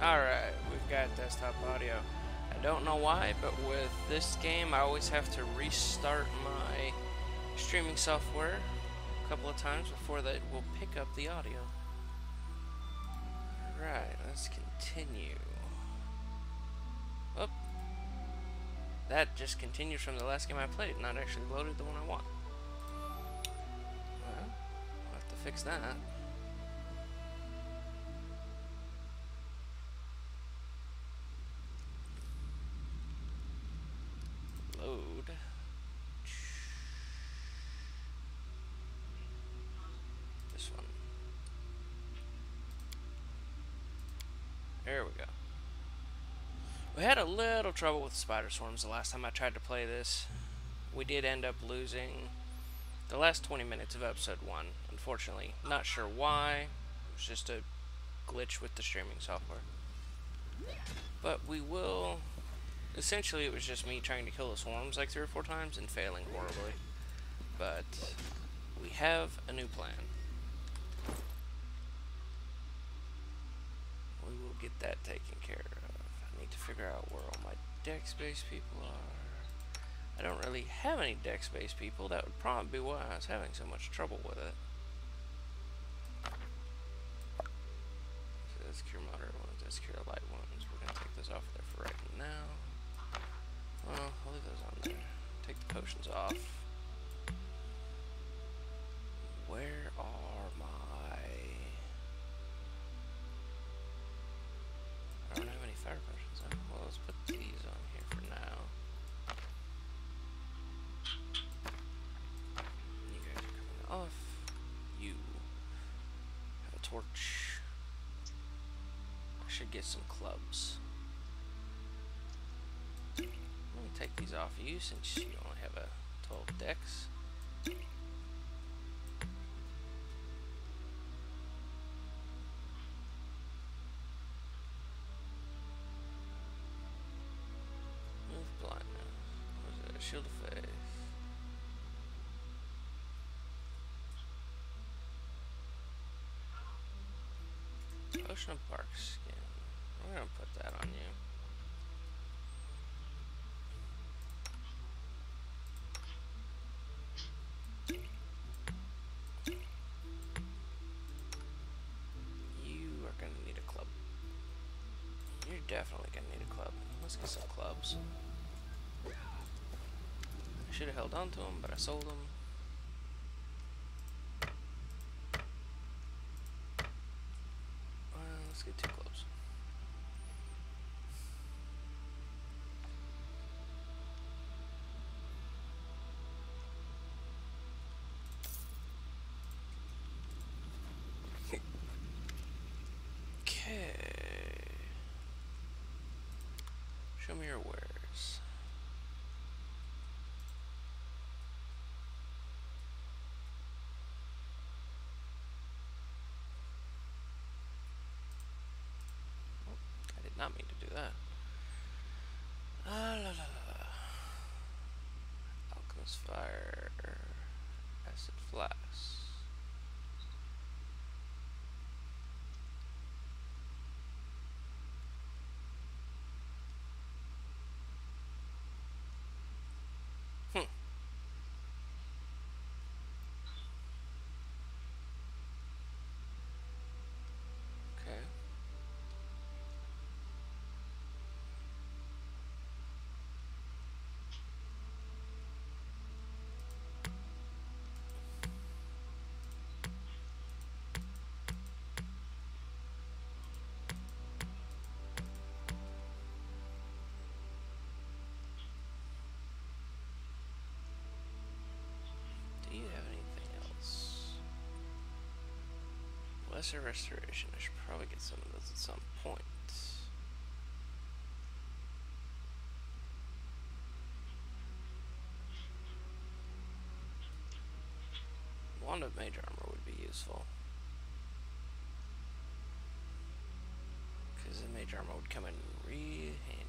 Alright, we've got desktop audio. I don't know why, but with this game I always have to restart my streaming software a couple of times before that will pick up the audio. Alright, let's continue. Oh, that just continued from the last game I played, not actually loaded the one I want. Well, I'll have to fix that. Load. This one. There we go. We had a little trouble with spider swarms the last time I tried to play this. We did end up losing the last 20 minutes of episode 1, unfortunately. Not sure why. It was just a glitch with the streaming software. But we will... Essentially, it was just me trying to kill the swarms like 3 or 4 times and failing horribly. But we have a new plan. We will get that taken care of. I need to figure out where all my deck space people are. I don't really have any deck space people. That would probably be why I was having so much trouble with it. So that's cure moderate ones, that's cure light ones. We're going to take those off there for right now. Well, I'll leave those on there. Take the potions off. Where are my... I don't have any fire potions, huh? Well, let's put these on here for now. You guys are coming off. You have a torch. I should get some clubs. Let me take these off of you since you only have a 12 decks. Move blindness. What is it? Shield of faith. Potion of bark skin. We're gonna put that on you. Definitely gonna need a club. Let's get some clubs. I should have held on to them, but I sold them. Let's get 2 clubs. Show me your wares. Oh, I did not mean to do that. La la la. Alchemist fire. Acid flask. Do you have anything else? Lesser restoration. I should probably get some of those at some point. Wand of mage armor would be useful. Because the mage armor would come in real handy.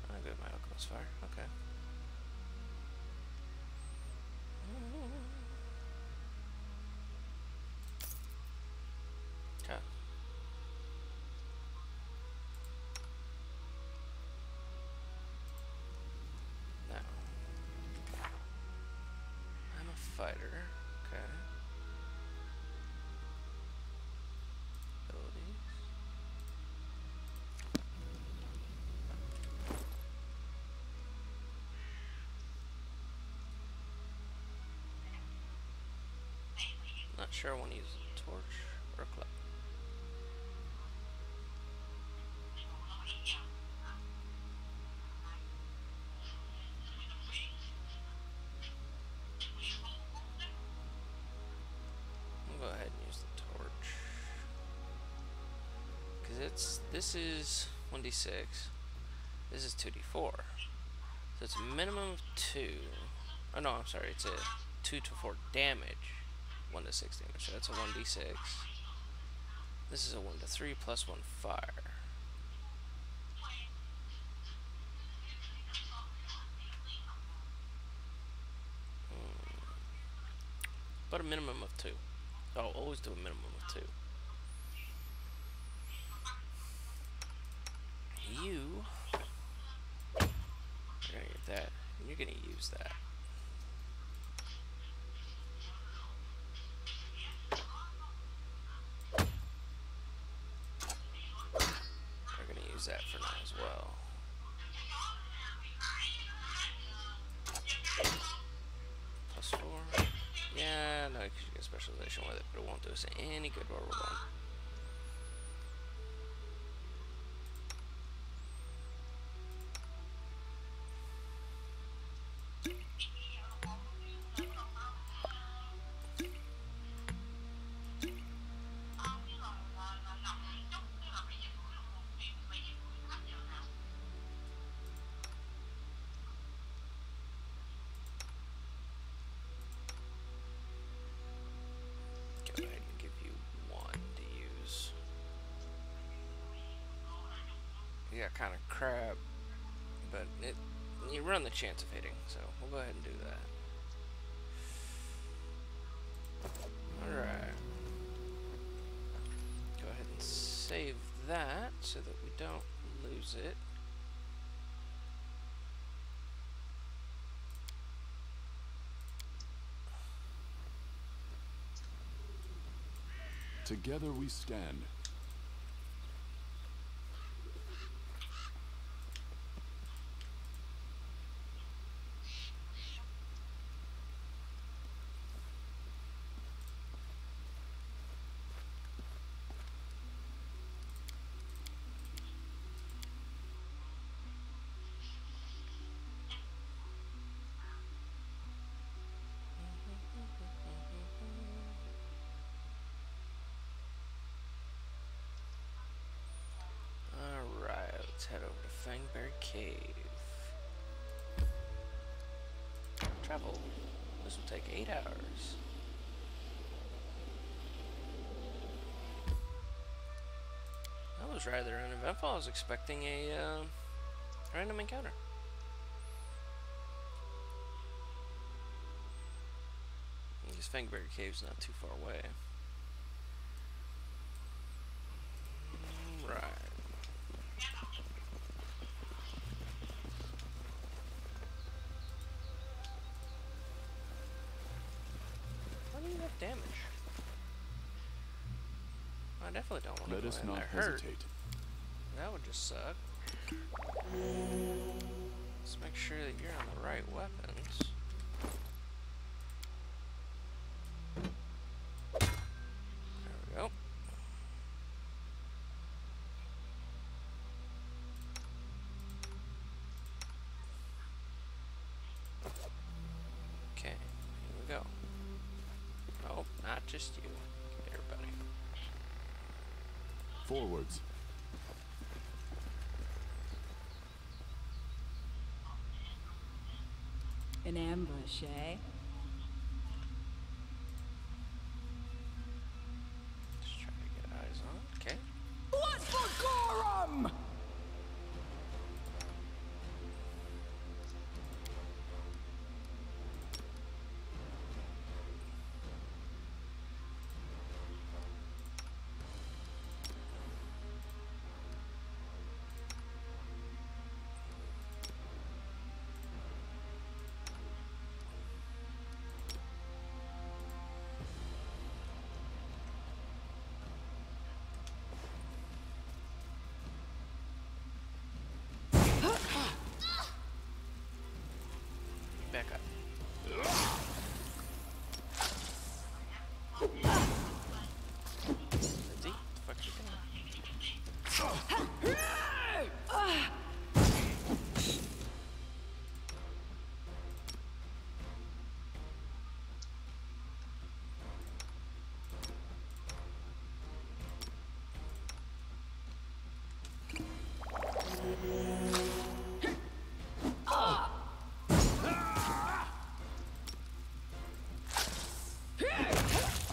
I got my alchemist fire. Okay. fighter. Okay. Abilities. Not sure I want to use a torch or a club. I'll go ahead and use the torch. Because this is 1d6. This is 2d4. So it's a minimum of 2. Oh no, I'm sorry, it's a 2 to 4 damage. 1 to 6 damage, so that's a 1d6. This is a 1 to 3 plus 1 fire. But a minimum of 2. I'll always do a minimum of 2. You are gonna get that, and you're gonna use that. We're gonna use that for now as well. Plus 4. Yeah, no, because you get specialization with it, but it won't do us any good while we're going. Go ahead and give you 1 to use. Yeah, kind of crap, but you run the chance of hitting, so we'll go ahead and do that. Alright. Go ahead and save that so that we don't lose it. Together we stand. Let's head over to Fangberry Cave. Travel. This will take 8 hours. That was rather uneventful. I was expecting a random encounter. I guess Fangberry Cave's not too far away. Right. Why do you have damage? I definitely don't want to Let go us in not there hesitate. hurt. That would just suck. Let's make sure that you're on the right weapons. There we go. Okay, here we go. Oh, not just you. Get everybody. Forwards. An ambush, eh? Just try to get eyes on. Okay. What for Gorham?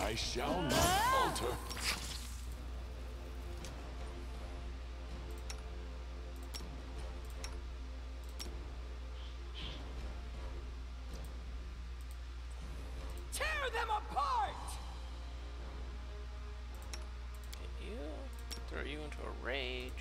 I shall not falter. Tear them apart! Get you. Throw you into a rage.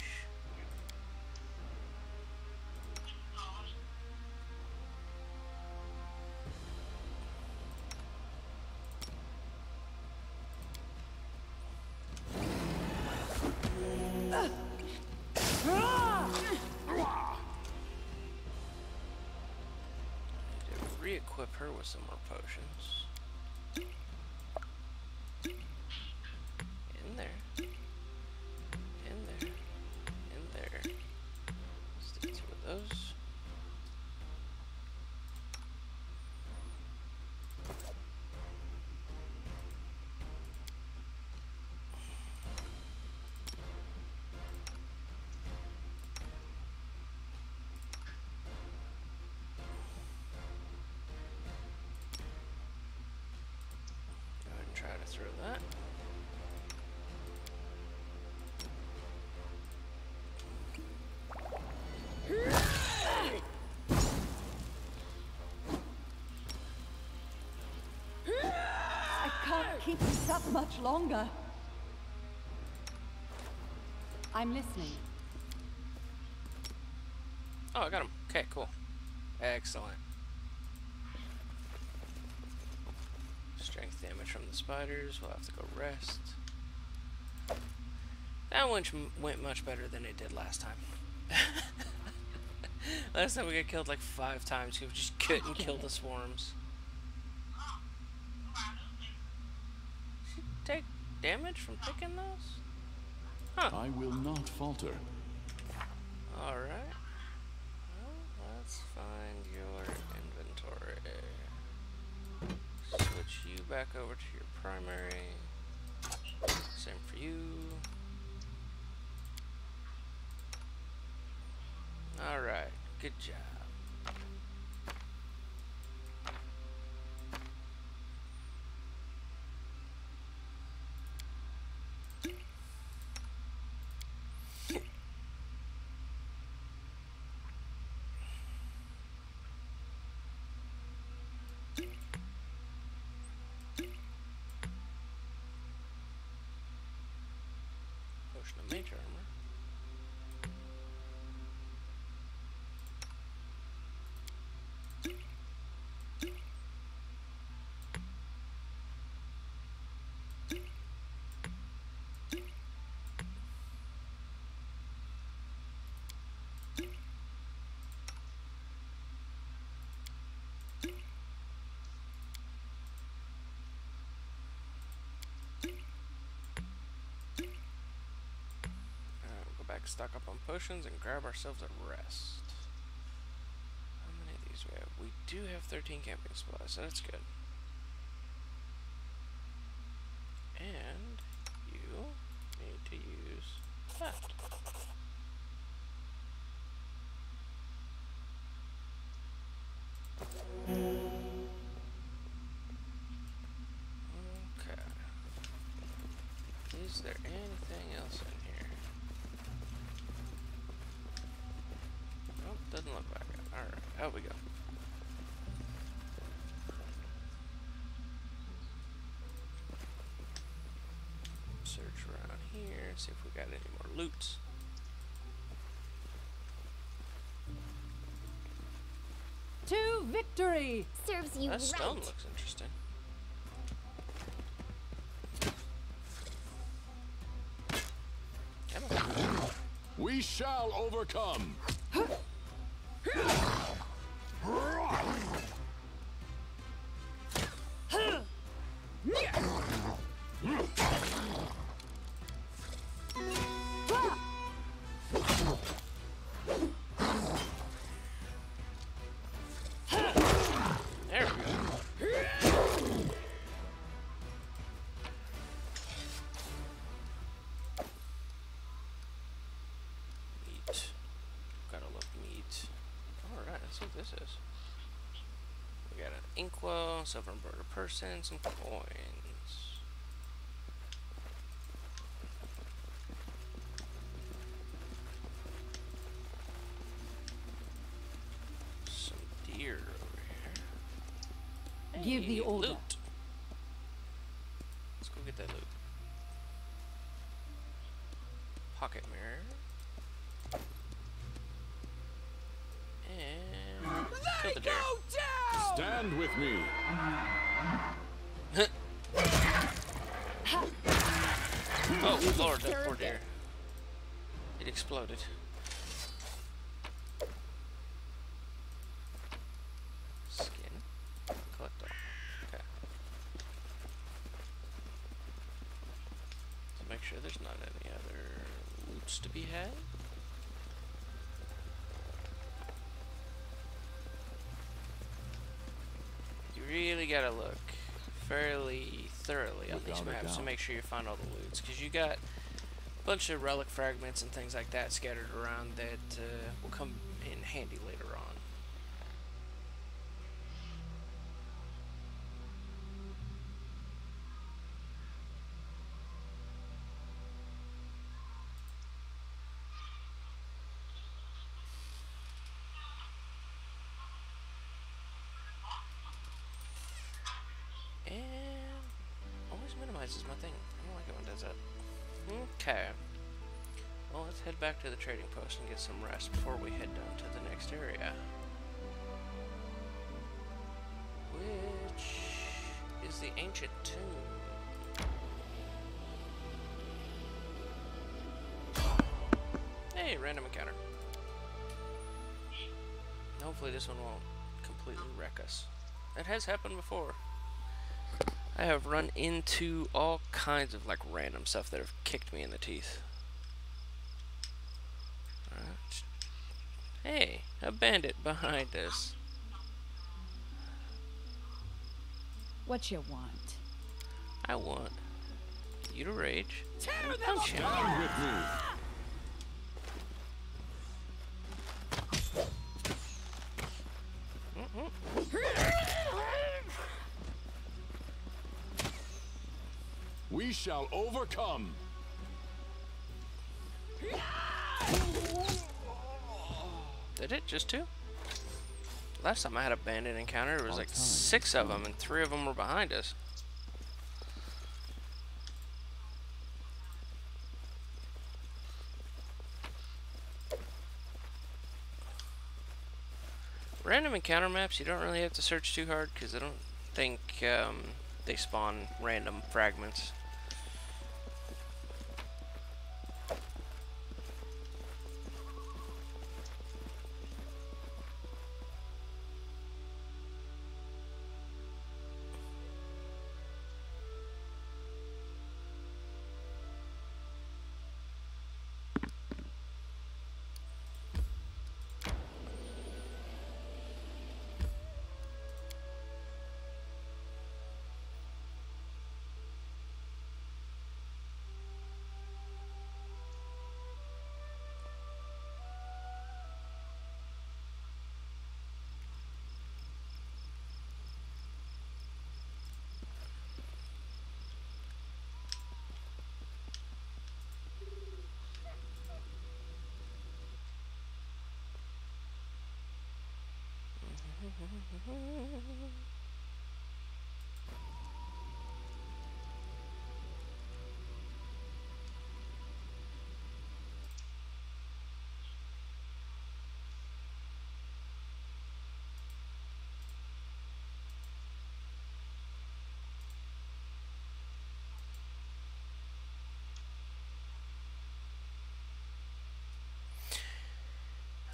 Re-equip her with some more potions. In there. In there. In there. Let's do 2 of those. Go ahead and try to throw that. I can't keep this up much longer. I'm listening. Oh, I got him. Okay, cool. Excellent. Strength damage from the spiders. We'll have to go rest. That one went much better than it did last time. Last time we got killed like 5 times. We just couldn't kill the swarms. Did you take damage from picking those? Huh. I will not falter. Alright. Well, let's find your inventory. Switch you back over to your primary. Same for you. Alright, good job. Potion of mage armor. Back, stock up on potions, and grab ourselves a rest. How many of these do we have? We do have 13 camping supplies, so that's good. And you need to use that. Okay. Is there anything else in here? Nope, doesn't look like it. Alright, out we go. Search around here, see if we got any more loot. To victory! Serves you That stone right. looks interesting. Come on. We shall overcome. There we go. Neat. Alright, let's see what this is. We got an inkwell, silver and border person, some coins. Some deer over here. Give the Hey, order. loot. Let's go get that loot. Pocket mirror. And kill the deer. Down! Stand with me. Oh Lord, that poor deer. It exploded. Skin. Collect all. Okay. So make sure there's not any other loots to be had. You really gotta look fairly thoroughly on these Without a maps to doubt. make sure you find all the loots, because you got a bunch of relic fragments and things like that scattered around that will come in handy later on. And always minimizes my thing. I don't like it when it does that. Okay. Well, let's head back to the trading post and get some rest before we head down to the next area. Which is the ancient tomb. Hey, random encounter. Hopefully this one won't completely wreck us. That has happened before. I have run into all kinds of like random stuff that have kicked me in the teeth. Alright. Hey, a bandit behind us. What you want? I want you to rage. Tear them Punch him. Stand with me. We shall overcome. Did it? Just two? Last time I had a bandit encounter, there was like 6 of them, and 3 of them were behind us. Random encounter maps, you don't really have to search too hard, because I don't think they spawn random fragments.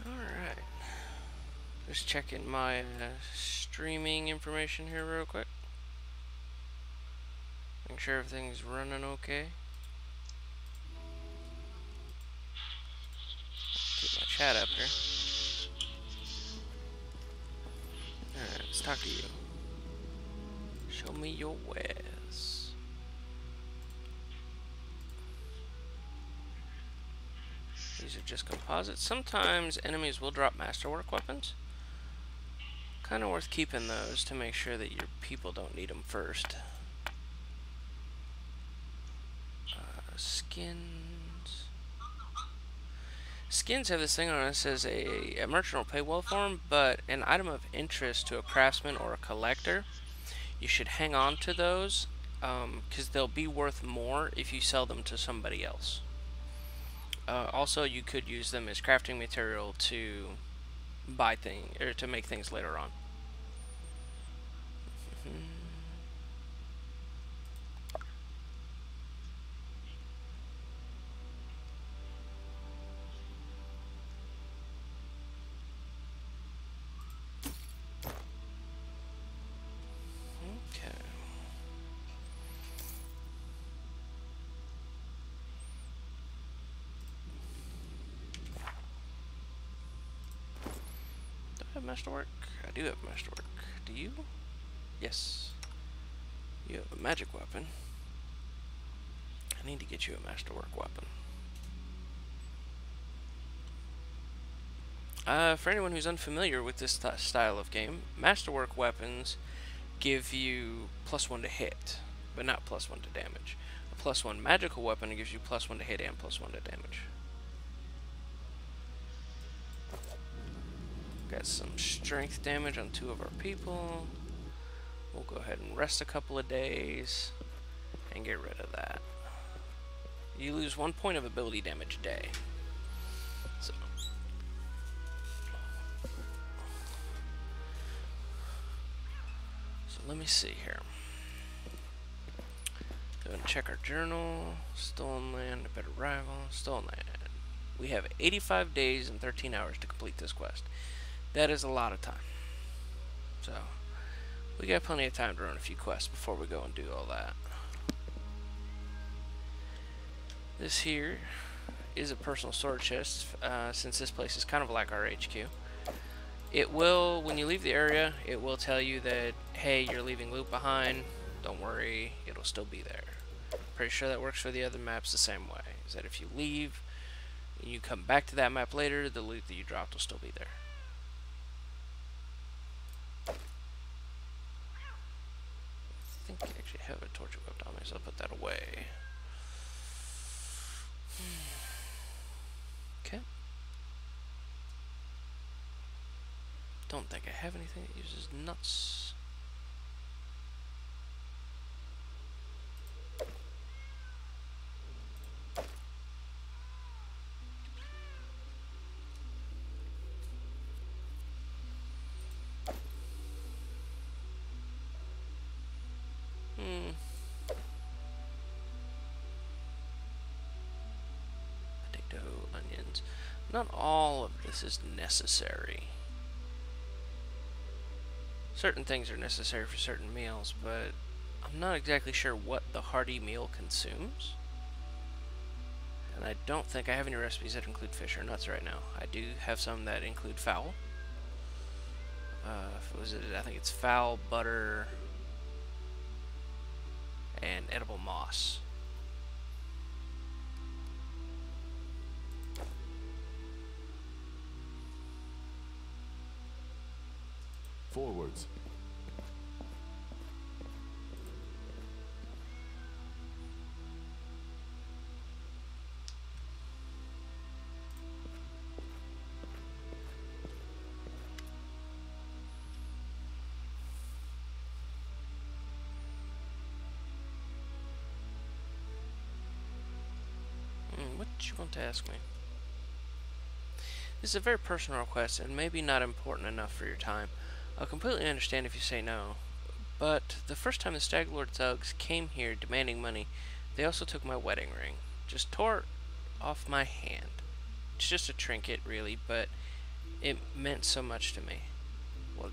Alright. Just checking my streaming information here real quick. Make sure everything's running okay. Keep my chat up here. Alright, let's talk to you. Show me your wares. These are just composites. Sometimes enemies will drop masterwork weapons. Kind of worth keeping those to make sure that your people don't need them first. Skins. Skins have this thing on it that says a merchant will pay well for them, but an item of interest to a craftsman or a collector, you should hang on to those because they'll be worth more if you sell them to somebody else. Also, you could use them as crafting material to buy things or to make things later on. Okay. Do I have masterwork? I do have masterwork. Do you? Yes. You have a magic weapon. I need to get you a masterwork weapon. For anyone who's unfamiliar with this style of game, masterwork weapons give you +1 to hit, but not +1 to damage. A +1 magical weapon gives you +1 to hit and +1 to damage. Got some strength damage on 2 of our people. We'll go ahead and rest a couple of days and get rid of that. You lose 1 point of ability damage a day. So let me see here. Go ahead and check our journal. Stolen land, a better rival. Stolen land. We have 85 days and 13 hours to complete this quest. That is a lot of time. So we got plenty of time to run a few quests before we go and do all that. This here is a personal storage chest, since this place is kind of like our HQ. It will, when you leave the area, it will tell you that, hey, you're leaving loot behind. Don't worry, it'll still be there. Pretty sure that works for the other maps the same way. Is that if you leave and you come back to that map later, the loot that you dropped will still be there. I think I actually have a torch equipped on me, so I'll put that away. Okay. Don't think I have anything that uses nuts. Potato, onions. Not all of this is necessary. Certain things are necessary for certain meals, but I'm not exactly sure what the hearty meal consumes. And I don't think I have any recipes that include fish or nuts right now. I do have some that include fowl. I think it's fowl, butter, and edible moss. Forwards. What did you want to ask me? This is a very personal request and maybe not important enough for your time. I'll completely understand if you say no, but the first time the Staglord thugs came here demanding money, they also took my wedding ring. Just tore it off my hand. It's just a trinket, really, but it meant so much to me. Well,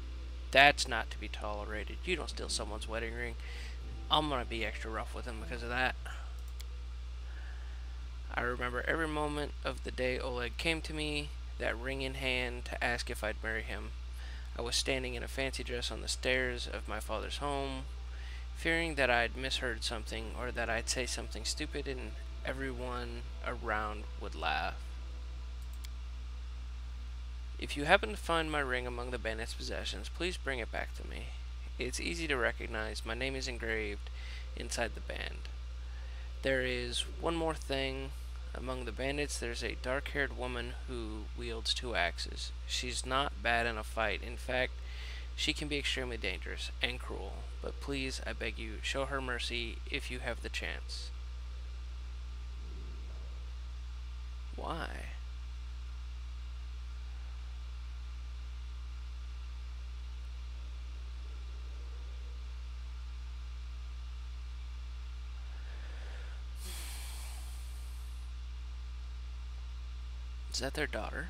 that's not to be tolerated. You don't steal someone's wedding ring. I'm gonna be extra rough with them because of that. I remember every moment of the day Oleg came to me, that ring in hand, to ask if I'd marry him. I was standing in a fancy dress on the stairs of my father's home, fearing that I'd misheard something or that I'd say something stupid and everyone around would laugh. If you happen to find my ring among the bandits' possessions, please bring it back to me. It's easy to recognize. My name is engraved inside the band. There is one more thing. Among the bandits, there's a dark-haired woman who wields 2 axes. She's not bad in a fight. In fact, she can be extremely dangerous and cruel. But please, I beg you, show her mercy if you have the chance. Why? Is that their daughter?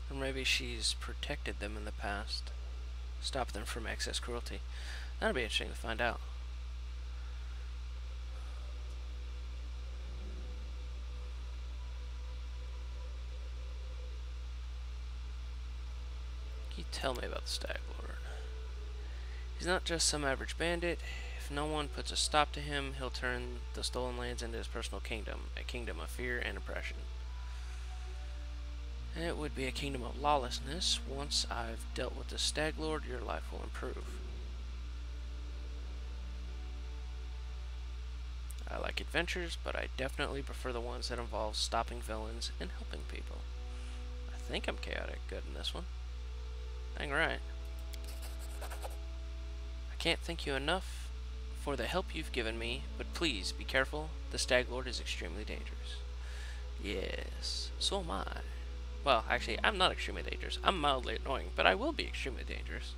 Or maybe she's protected them in the past. Stopped them from excess cruelty. That'd be interesting to find out. Can you tell me about the Stag Lord? He's not just some average bandit. If no one puts a stop to him, he'll turn the stolen lands into his personal kingdom, a kingdom of fear and oppression. It would be a kingdom of lawlessness. Once I've dealt with the Stag Lord, your life will improve. I like adventures, but I definitely prefer the ones that involve stopping villains and helping people. I think I'm chaotic good in this one. Dang right. I can't thank you enough for the help you've given me, but please be careful. The Stag Lord is extremely dangerous. Yes, so am I. Well, actually, I'm not extremely dangerous. I'm mildly annoying, but I will be extremely dangerous.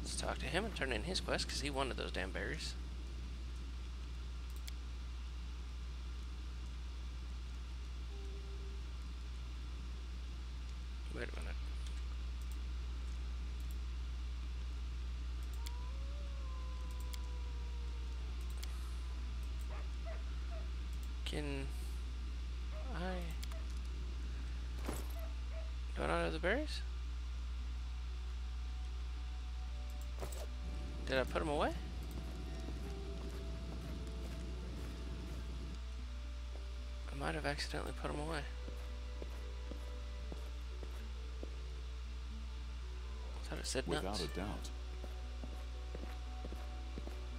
Let's talk to him and turn in his quest, because he wanted those damn berries. Wait a minute. Can I... Do I not have the berries? Did I put them away? I might have accidentally put them away. I thought it said nuts. Without a doubt.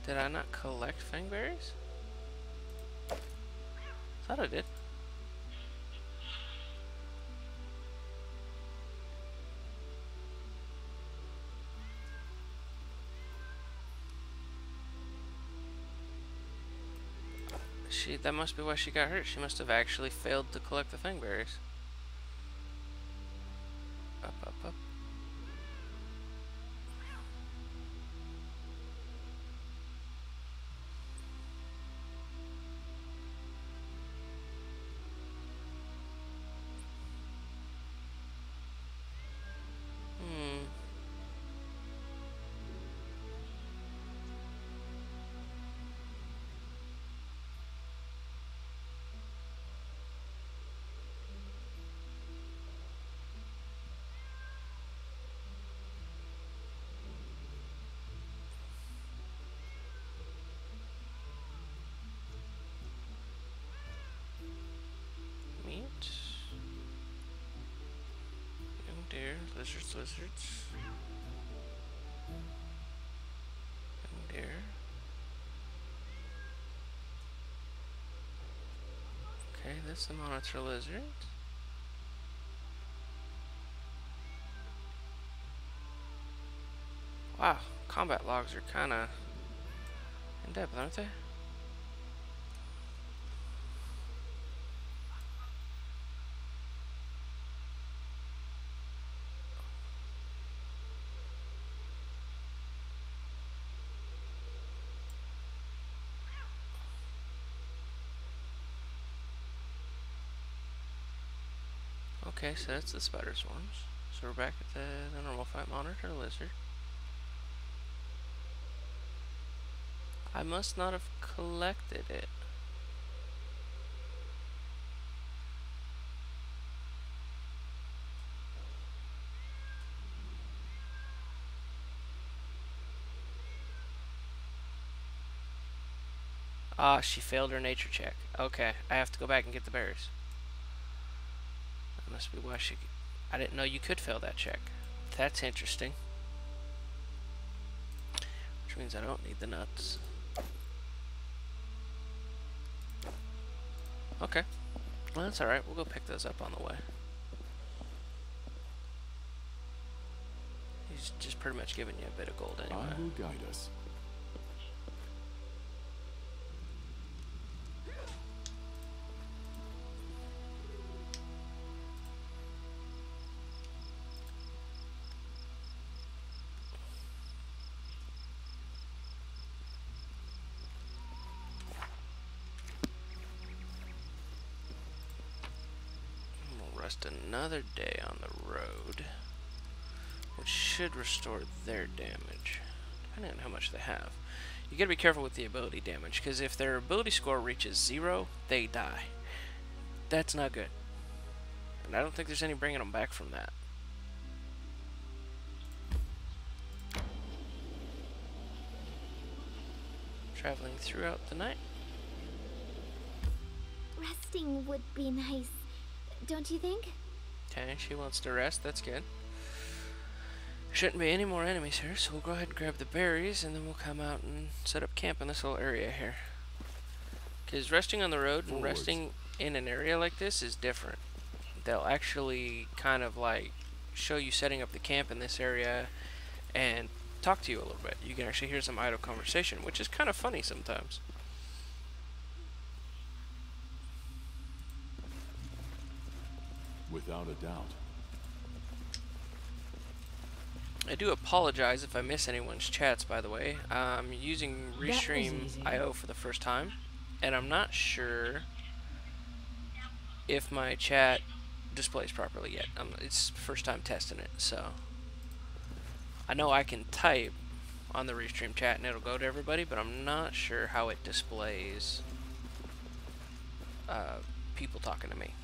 Did I not collect fangberries? Thought I did. That must be why she got hurt. She must have actually failed to collect the fangberries. Up, up, up. Meat. Young deer. Lizards, lizards. Young deer. Okay, that's the monitor lizard. Wow, combat logs are kinda in depth, aren't they? Okay, so that's the spider swarms. So we're back at the normal fight monitor lizard. I must not have collected it. Ah, she failed her nature check. Okay, I have to go back and get the berries. That must be why she... I didn't know you could fail that check. That's interesting. Which means I don't need the nuts. Okay. Well, that's alright. We'll go pick those up on the way. He's just pretty much giving you a bit of gold anyway. I will guide us. We'll rest another day on the road, which should restore their damage, depending on how much they have. You gotta be careful with the ability damage, because if their ability score reaches 0, they die. That's not good. And I don't think there's any bringing them back from that. Traveling throughout the night. Resting would be nice, don't you think? Okay, she wants to rest. That's good. There shouldn't be any more enemies here, so we'll go ahead and grab the berries, and then we'll come out and set up camp in this little area here. Because resting on the road and resting in an area like this is different. They'll actually kind of like show you setting up the camp in this area and talk to you a little bit. You can actually hear some idle conversation, which is kind of funny sometimes. Without a doubt. I do apologize if I miss anyone's chats, by the way. I'm using Restream.io for the first time, and I'm not sure if my chat displays properly yet. It's first time testing it, so I know I can type on the Restream chat and it'll go to everybody, but I'm not sure how it displays people talking to me.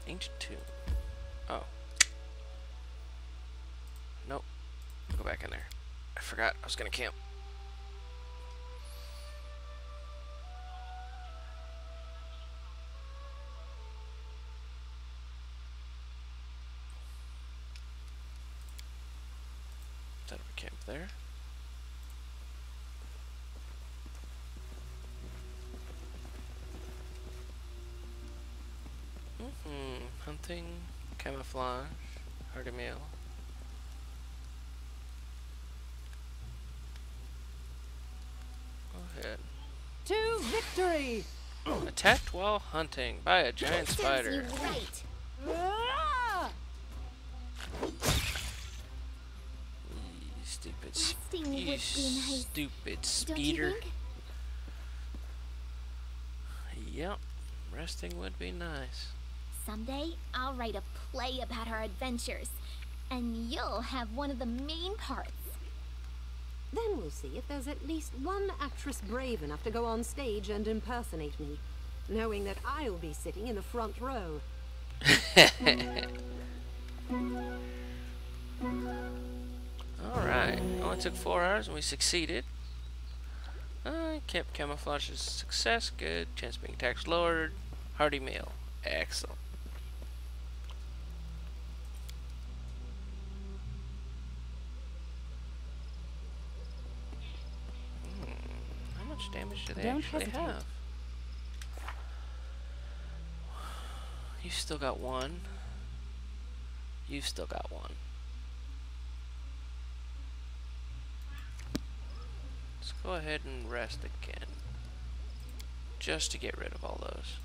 Ancient tomb. Oh. Nope. Go back in there. I forgot I was gonna camp. Set up a camp there. Hunting, camouflage, hearty meal. Go ahead. To victory! Attacked while hunting by a giant spider. You right. Ah! You stupid, Resting would be nice, stupid don't you speeder. think? Yep, resting would be nice. Someday, I'll write a play about our adventures, and you'll have one of the main parts. Then we'll see if there's at least one actress brave enough to go on stage and impersonate me, knowing that I'll be sitting in the front row. Alright, only took 4 hours and we succeeded. Camp camouflage is a success, good. Chance of being attacked lowered. Hearty meal, excellent. How much damage do they actually have? You've still got 1. You've still got 1. Let's go ahead and rest again. Just to get rid of all those.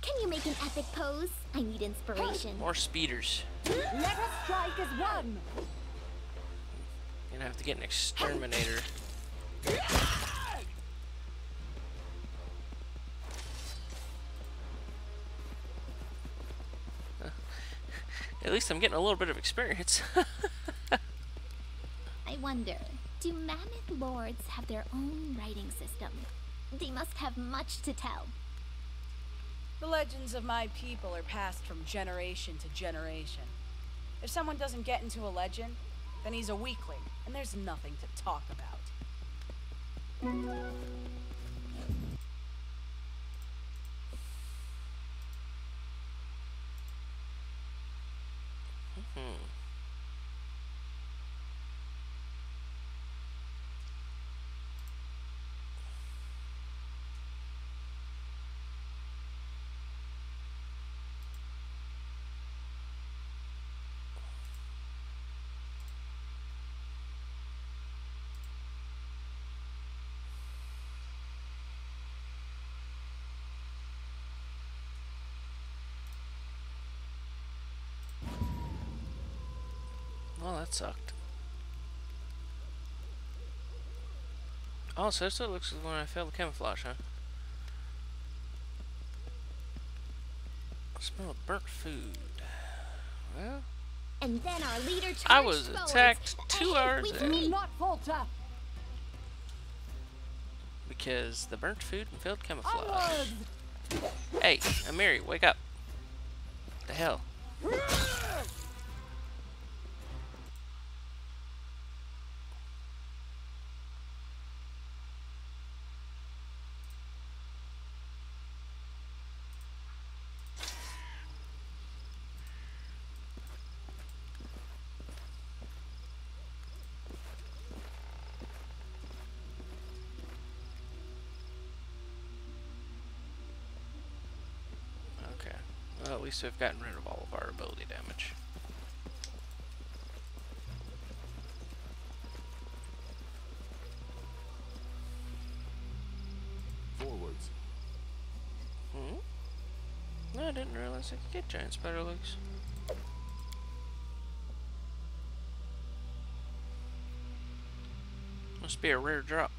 Can you make epic pose? I need inspiration. More speeders. Let us strike as one. You're gonna have to get an exterminator. At least I'm getting a little bit of experience. I wonder, do mammoth lords have their own writing system? They must have much to tell. The legends of my people are passed from generation to generation. If someone doesn't get into a legend, then he's a weakling, and there's nothing to talk about. Well, that sucked. Oh, so that's what it looks like when I failed the camouflage, huh? I smell burnt food. Well, And then our leader charged I was forward. attacked 2 Ahead hours with ago me. Do not falter. because the burnt food and failed camouflage. Onwards. Hey, Amiri, wake up. The hell? Okay. Well, at least we've gotten rid of all of our ability damage. Forwards. No, I didn't realize I could get giant spider legs. Must be a rare drop.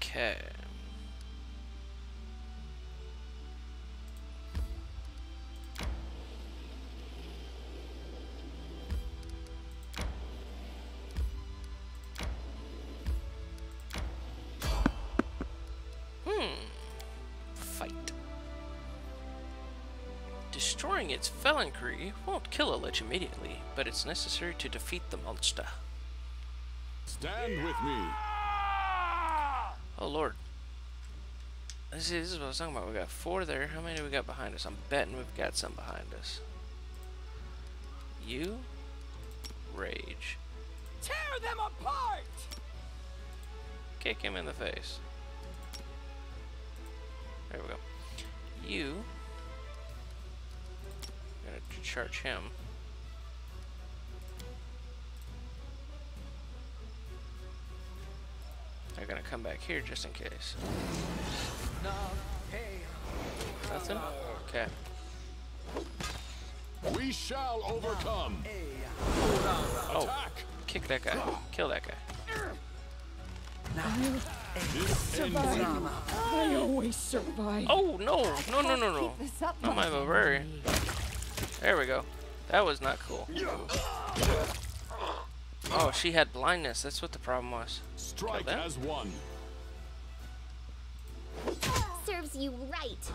Okay. Fight. Destroying its phalangery won't kill a lich immediately, but it's necessary to defeat the monster. Stand with me. Oh lord. This is what I was talking about. We got 4 there. How many do we got behind us? I'm betting we've got some behind us. You rage. Tear them apart! Kick him in the face. There we go. You gonna charge him. They're gonna come back here just in case. Nothing? Okay. We shall overcome. Oh, Attack. kick that guy. Kill that guy. This ends you. I always survive. Oh no! No no no no! Keep this up, Not my barbarian. There we go. That was not cool. Oh, she had blindness. That's what the problem was. Strike them? as one. Serves you right.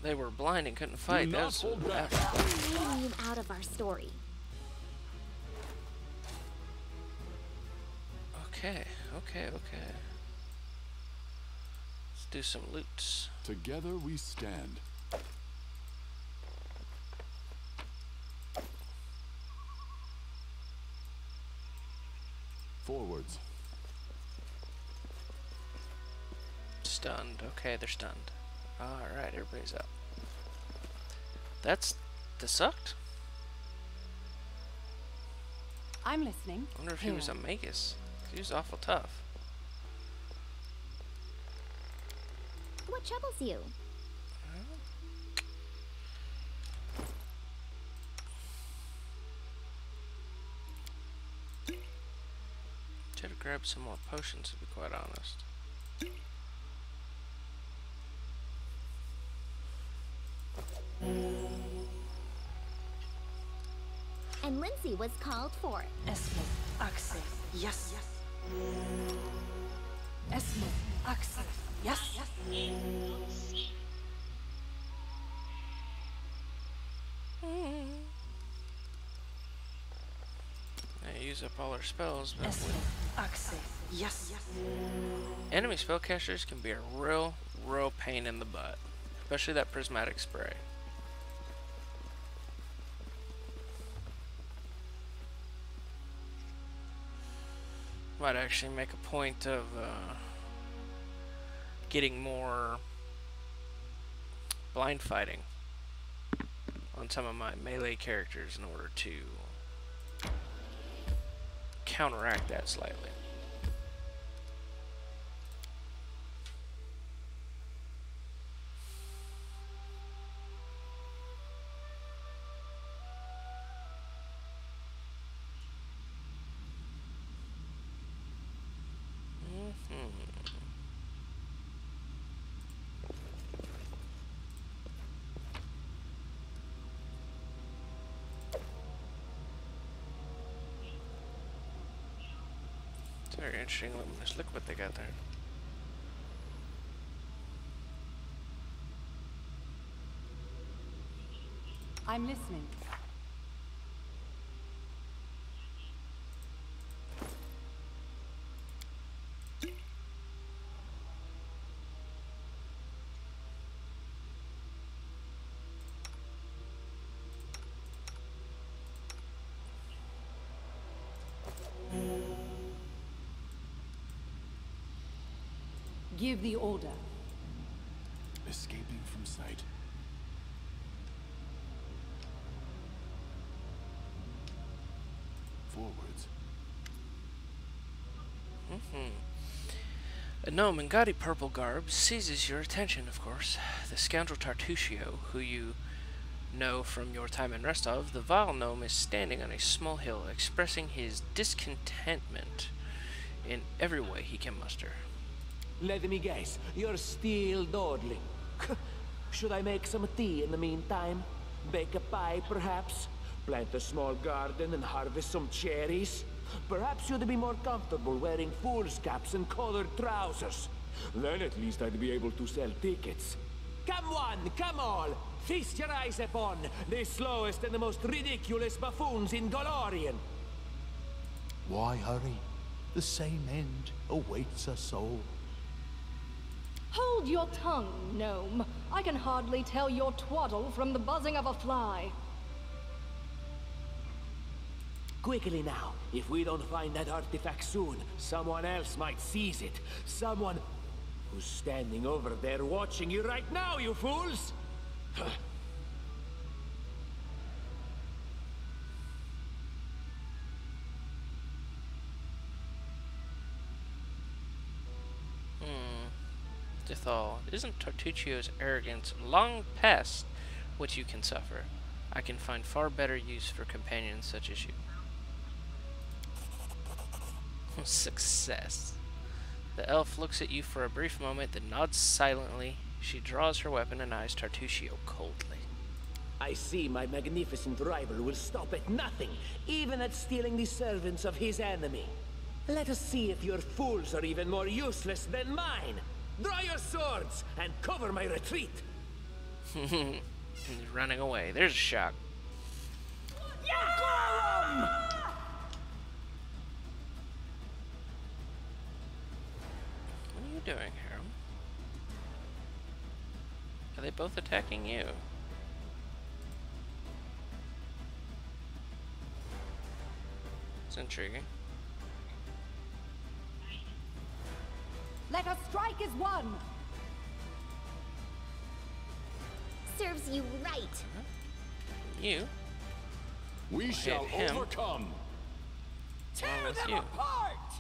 They were blind and couldn't fight. Do That not was hold back. Leaving you out of our story. Okay, okay, okay. Let's do some loots. Together we stand. Forwards. Stunned. Okay, they're stunned. Alright, everybody's up. That sucked? I'm listening. I wonder if he was a magus. He was awful tough. What troubles you? Should have grabbed some more potions, to be quite honest. And Lindsay was called for. Esmo, Axel, yes. Esmo, Axel, yes. I use up all our spells, but Esmo, Axel, yes. enemy spellcasters can be a real pain in the butt. Especially that prismatic spray. Might actually make a point of getting more blind fighting on some of my melee characters in order to counteract that slightly. It's very interesting. Let's look what they got there. I'm listening. Give the order. Escaping from sight. Forwards. A gnome in gaudy purple garb seizes your attention, of course. The scoundrel Tartusio, who you know from your time in Restov, the vile gnome is standing on a small hill, expressing his discontentment in every way he can muster. Let me guess, you're still dawdling. Should I make some tea in the meantime? Bake a pie, perhaps? Plant a small garden and harvest some cherries? Perhaps you'd be more comfortable wearing fool's caps and colored trousers. Then at least I'd be able to sell tickets. Come one, come all! Feast your eyes upon the slowest and the most ridiculous buffoons in Golorian! Why hurry? The same end awaits us all. Hold your tongue, gnome. I can hardly tell your twaddle from the buzzing of a fly. Quickly now. If we don't find that artifact soon, someone else might seize it. Someone who's standing over there watching you right now, you fools! Dithal, isn't Tartuccio's arrogance long past what you can suffer? I can find far better use for companions such as you. Success. The elf looks at you for a brief moment, then nods silently. She draws her weapon and eyes Tartuccio coldly. I see my magnificent rival will stop at nothing, even at stealing the servants of his enemy. Let us see if your fools are even more useless than mine. Draw your swords and cover my retreat. He's running away. There's a shock. Yeah! What are you doing, Harold? Are they both attacking you? It's intriguing. Let us strike as one. Serves you right. You? We shall him. overcome. Tear Wrong with them you? apart!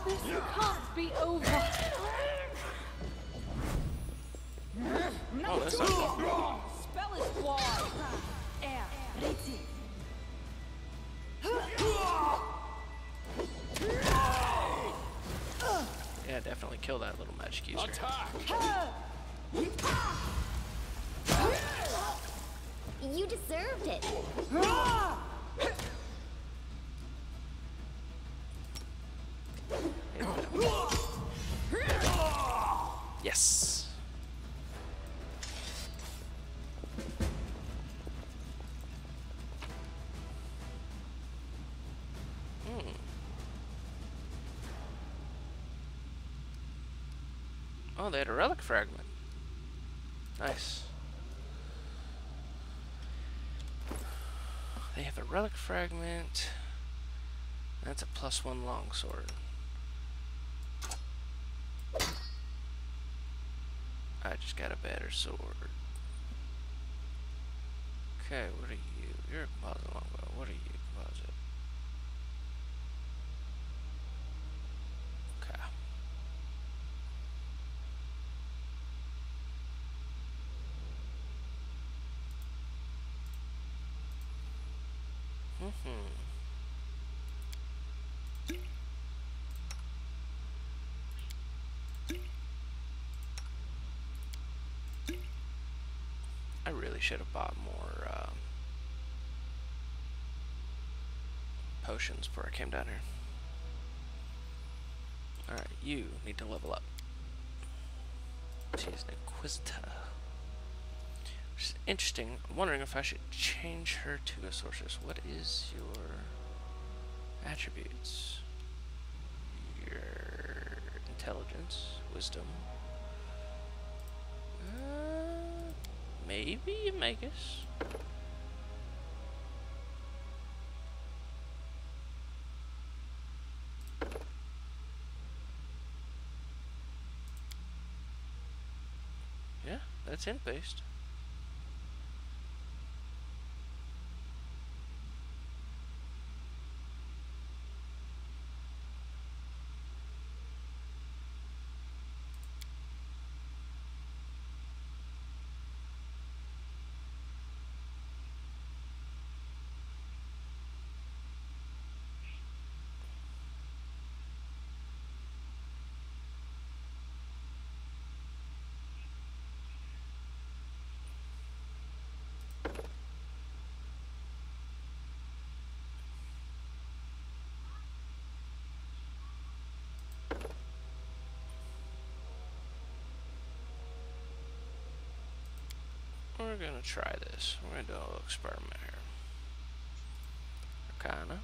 This can't be over. Oh, that's not fun. Spell is wide. Air, Ritzy. Yeah, definitely kill that little magic user. Attack! You deserved it. Yes. Oh, they had a relic fragment. Nice. They have a relic fragment. That's a +1 longsword. I just got a better sword. Okay, what are you? You're a composite longbow. What are you, composite? Okay. I really should have bought more potions before I came down here. Alright, you need to level up. She's an Inquisitor. Which is interesting. I'm wondering if I should change her to a sorceress. What is your attributes? Your intelligence, wisdom. Maybe you make us. Yeah, that's int based. We're gonna try this. We're gonna do a little experiment here. Arcana.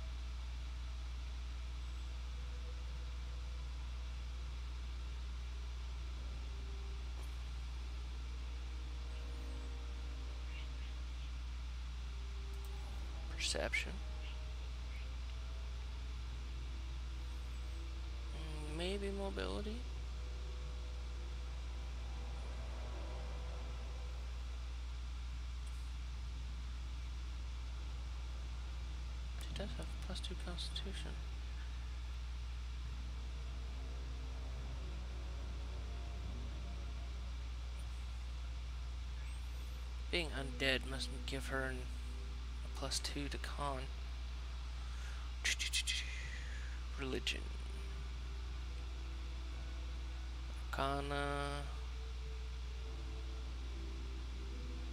Perception. Maybe mobility. She does have +2 constitution. Being undead must give her a +2 to con. Religion. Arcana.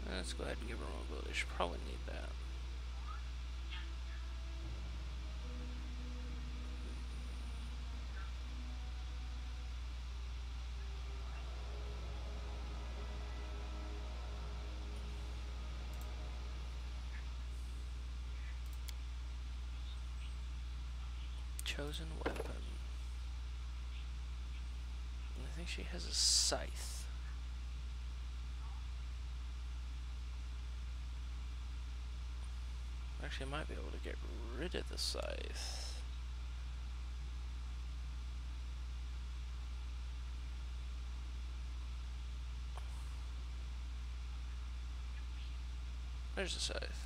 Let's go ahead and give her mobility. She'll probably need that. Chosen weapon. I think she has a scythe. Actually, I might be able to get rid of the scythe. There's the scythe.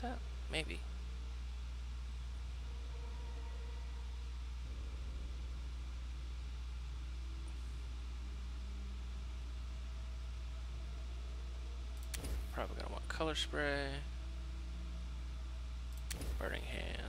that? Maybe. Probably gonna want color spray. Burning hands.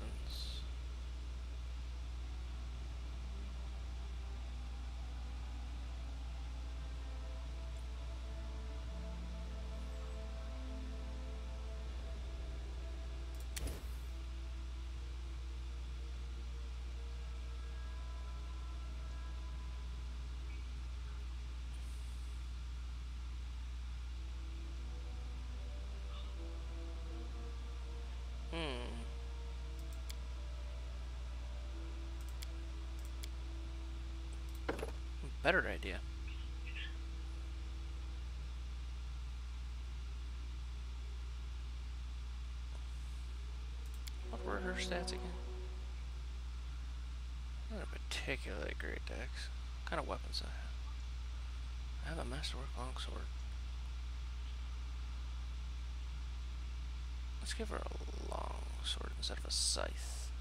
Better idea. What were her stats again? Not a particularly great dex. What kind of weapons do I have? I have a masterwork longsword. Let's give her a longsword instead of a scythe.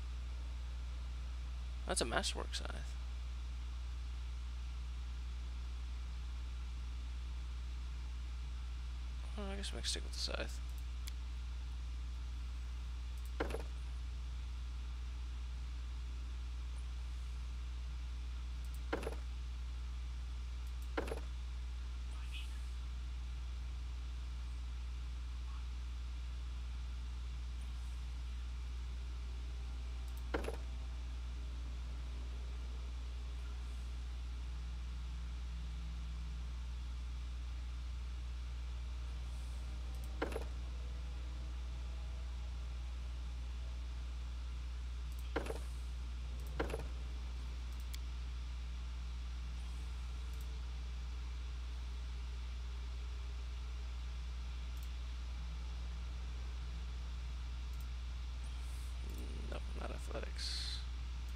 That's a masterwork scythe. Oh, I guess we can stick with the scythe. Nope, not athletics.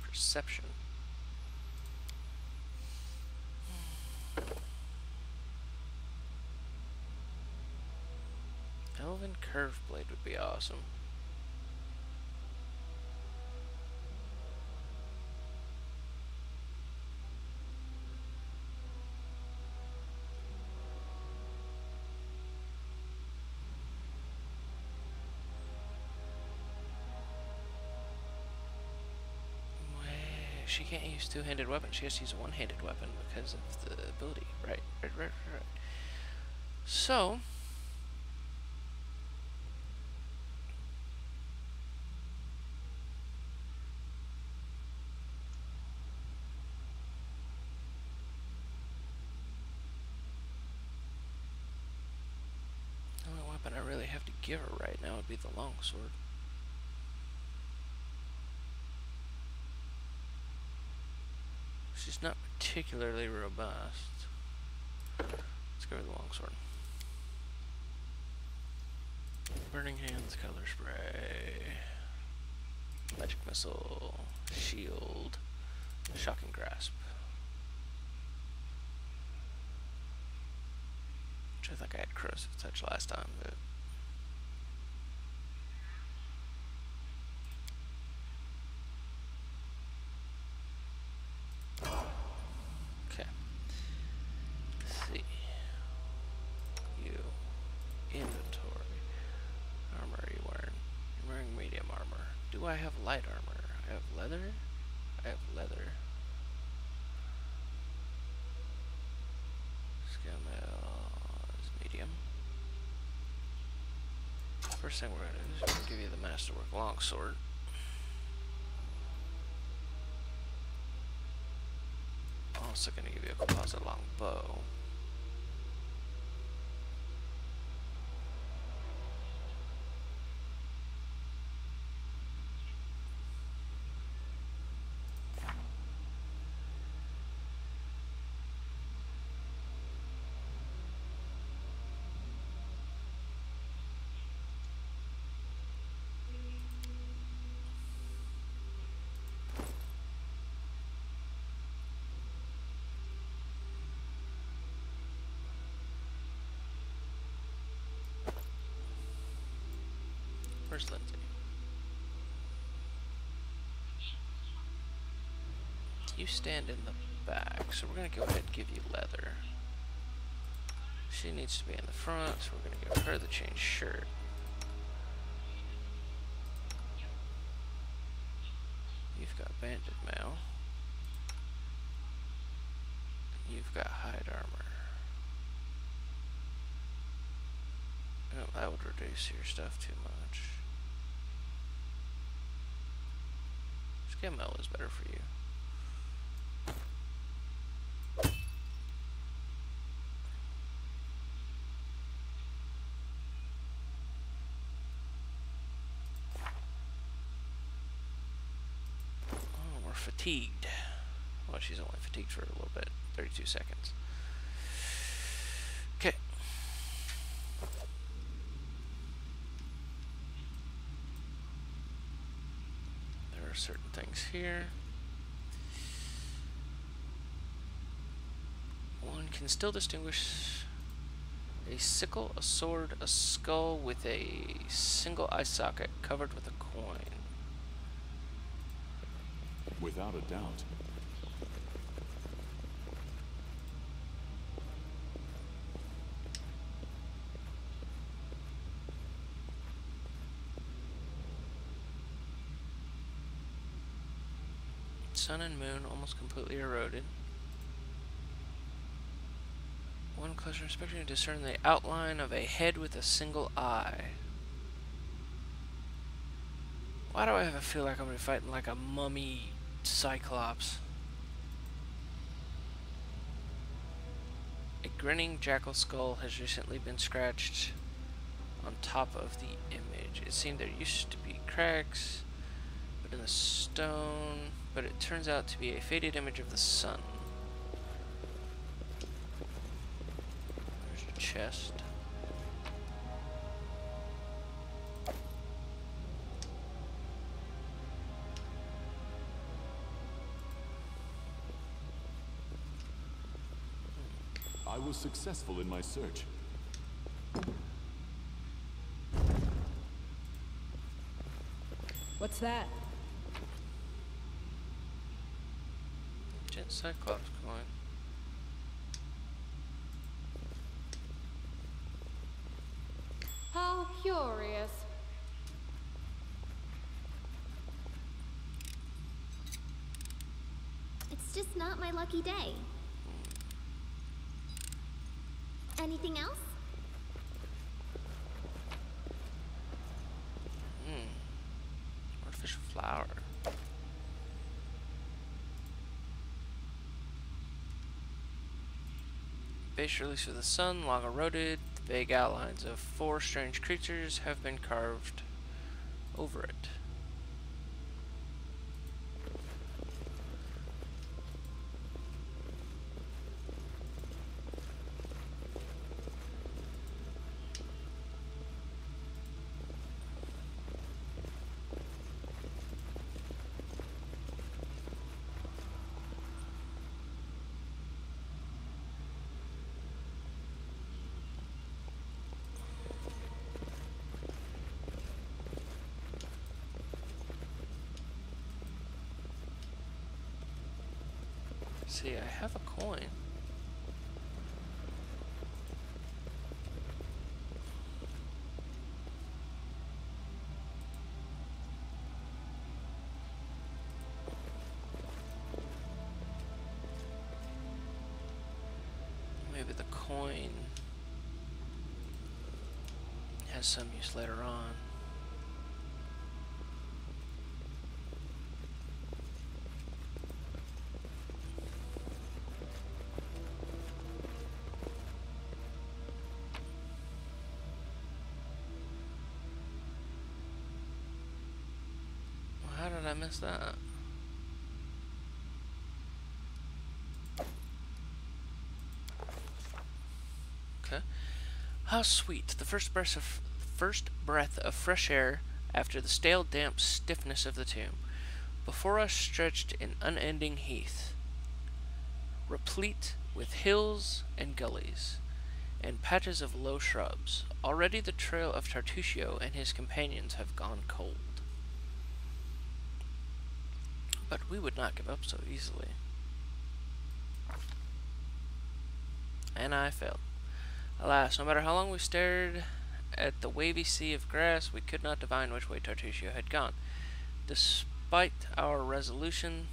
Perception. Elven Curve Blade would be awesome. She can't use two-handed weapons. She has to use a one-handed weapon because of the ability. Right. So, the only weapon I really have to give her right now would be the longsword. She's not particularly robust. Let's go with the longsword. Burning hands, color spray, magic missile, shield, shocking grasp. Which I think I had corrosive touch last time, but okay. Let's see. You inventory. Armor are you wearing? You're wearing medium armor. Do I have light armor? I have leather? I have leather. Scale mail is medium. First thing we're gonna do is give you the masterwork longsword. Also gonna give you a composite longbow. Where's Lindsay? You stand in the back, so we're gonna go ahead and give you leather. She needs to be in the front, so we're gonna give her the change shirt. You've got banded mail. You've got hide armor. Oh, that would reduce your stuff too much. Skin mail is better for you. Oh, we're fatigued. Well, she's only fatigued for a little bit. 32 seconds. Okay. There are certain things here. One can still distinguish a sickle, a sword, a skull with a single eye socket covered with a coin. Without a doubt. Sun and moon almost completely eroded. One closer inspection to discern the outline of a head with a single eye. Why do I have a feel like I'm gonna be fighting like a mummy cyclops? A grinning jackal skull has recently been scratched on top of the image. It seemed there used to be cracks, but in the stone, but it turns out to be a faded image of the sun. There's a chest. I was successful in my search. What's that? Gent Cyclops coin. How curious. It's just not my lucky day. Anything else? Artificial flower. Base released for the sun, long eroded. The vague outlines of 4 strange creatures have been carved over it. See, I have a coin. Maybe the coin has some use later on. How did I miss that? Okay. How sweet. The first breath of fresh air after the stale, damp stiffness of the tomb. Before us stretched an unending heath, replete with hills and gullies. and patches of low shrubs. Already the trail of Tartuccio and his companions have gone cold. But we would not give up so easily. And I failed. Alas, no matter how long we stared at the wavy sea of grass, we could not divine which way Tartuccio had gone. Despite our resolution,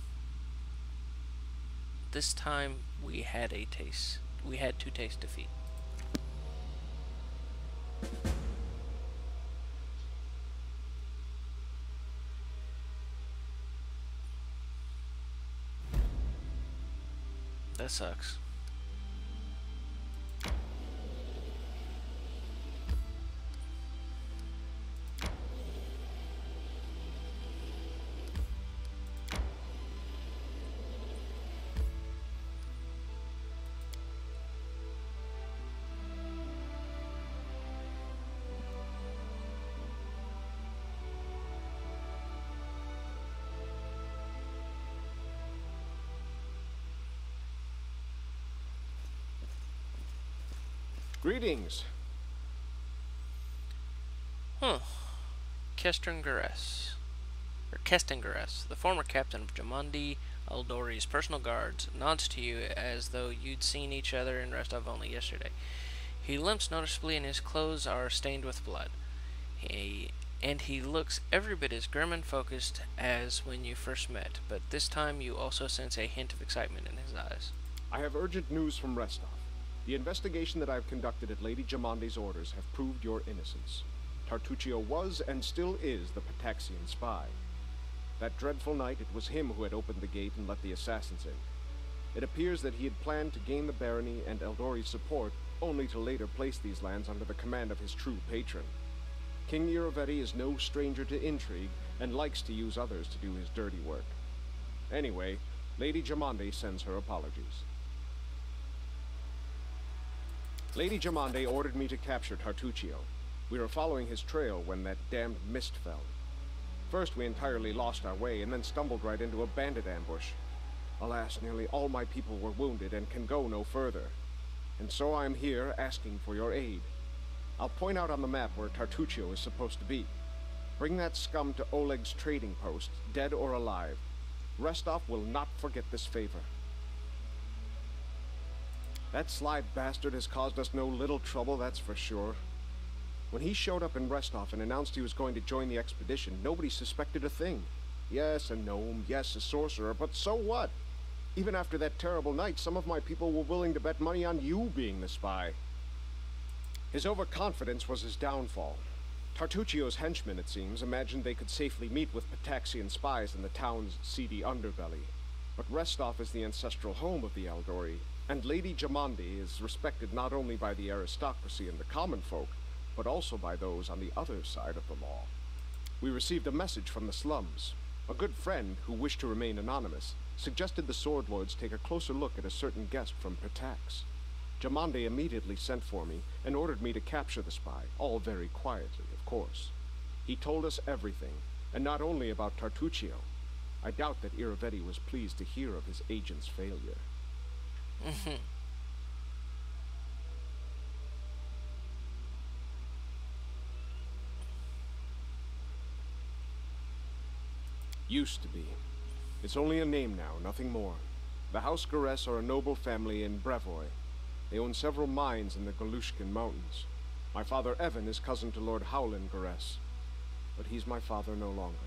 this time we had to taste defeat. That sucks. Greetings. Kestengares, the former captain of Jamandi Aldori's personal guards, nods to you as though you'd seen each other in Rostov only yesterday. He limps noticeably and his clothes are stained with blood. He looks every bit as grim and focused as when you first met, but this time you also sense a hint of excitement in his eyes. I have urgent news from Rostov. The investigation that I have conducted at Lady Jamandi's orders have proved your innocence. Tartuccio was and still is the Pataxian spy. That dreadful night, it was him who had opened the gate and let the assassins in. It appears that he had planned to gain the barony and Eldori's support, only to later place these lands under the command of his true patron. King Irovetti is no stranger to intrigue, and likes to use others to do his dirty work. Anyway, Lady Jamandi sends her apologies. Lady Jamandi ordered me to capture Tartuccio. We were following his trail when that damned mist fell. First we entirely lost our way, and then stumbled right into a bandit ambush. Alas, nearly all my people were wounded and can go no further. And so I am here asking for your aid. I'll point out on the map where Tartuccio is supposed to be. Bring that scum to Oleg's trading post, dead or alive. Rostov will not forget this favor. That sly bastard has caused us no little trouble, that's for sure. When he showed up in Rostov and announced he was going to join the expedition, nobody suspected a thing. Yes, a gnome, yes, a sorcerer, but so what? Even after that terrible night, some of my people were willing to bet money on you being the spy. His overconfidence was his downfall. Tartuccio's henchmen, it seems, imagined they could safely meet with Pataxian spies in the town's seedy underbelly. But Rostov is the ancestral home of the Eldori, and Lady Jamandi is respected not only by the aristocracy and the common folk, but also by those on the other side of the law. We received a message from the slums. A good friend, who wished to remain anonymous, suggested the Sword Lords take a closer look at a certain guest from Patax. Jamandi immediately sent for me and ordered me to capture the spy, all very quietly, of course. He told us everything, and not only about Tartuccio. I doubt that Irovetti was pleased to hear of his agent's failure. Used to be. It's only a name now, nothing more. The House Gares are a noble family in Brevoy. They own several mines in the Galushkin Mountains. My father Evan is cousin to Lord Howland Gares, but he's my father no longer.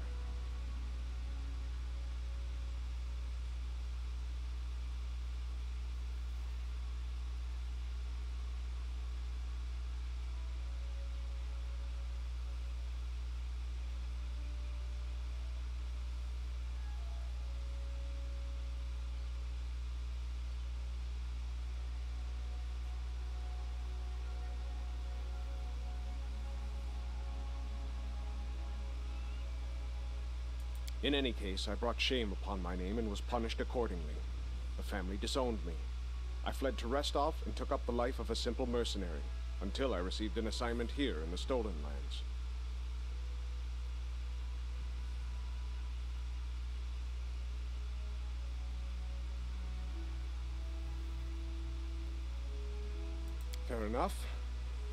In any case, I brought shame upon my name and was punished accordingly. The family disowned me. I fled to Rostov and took up the life of a simple mercenary, until I received an assignment here in the Stolen Lands. Fair enough.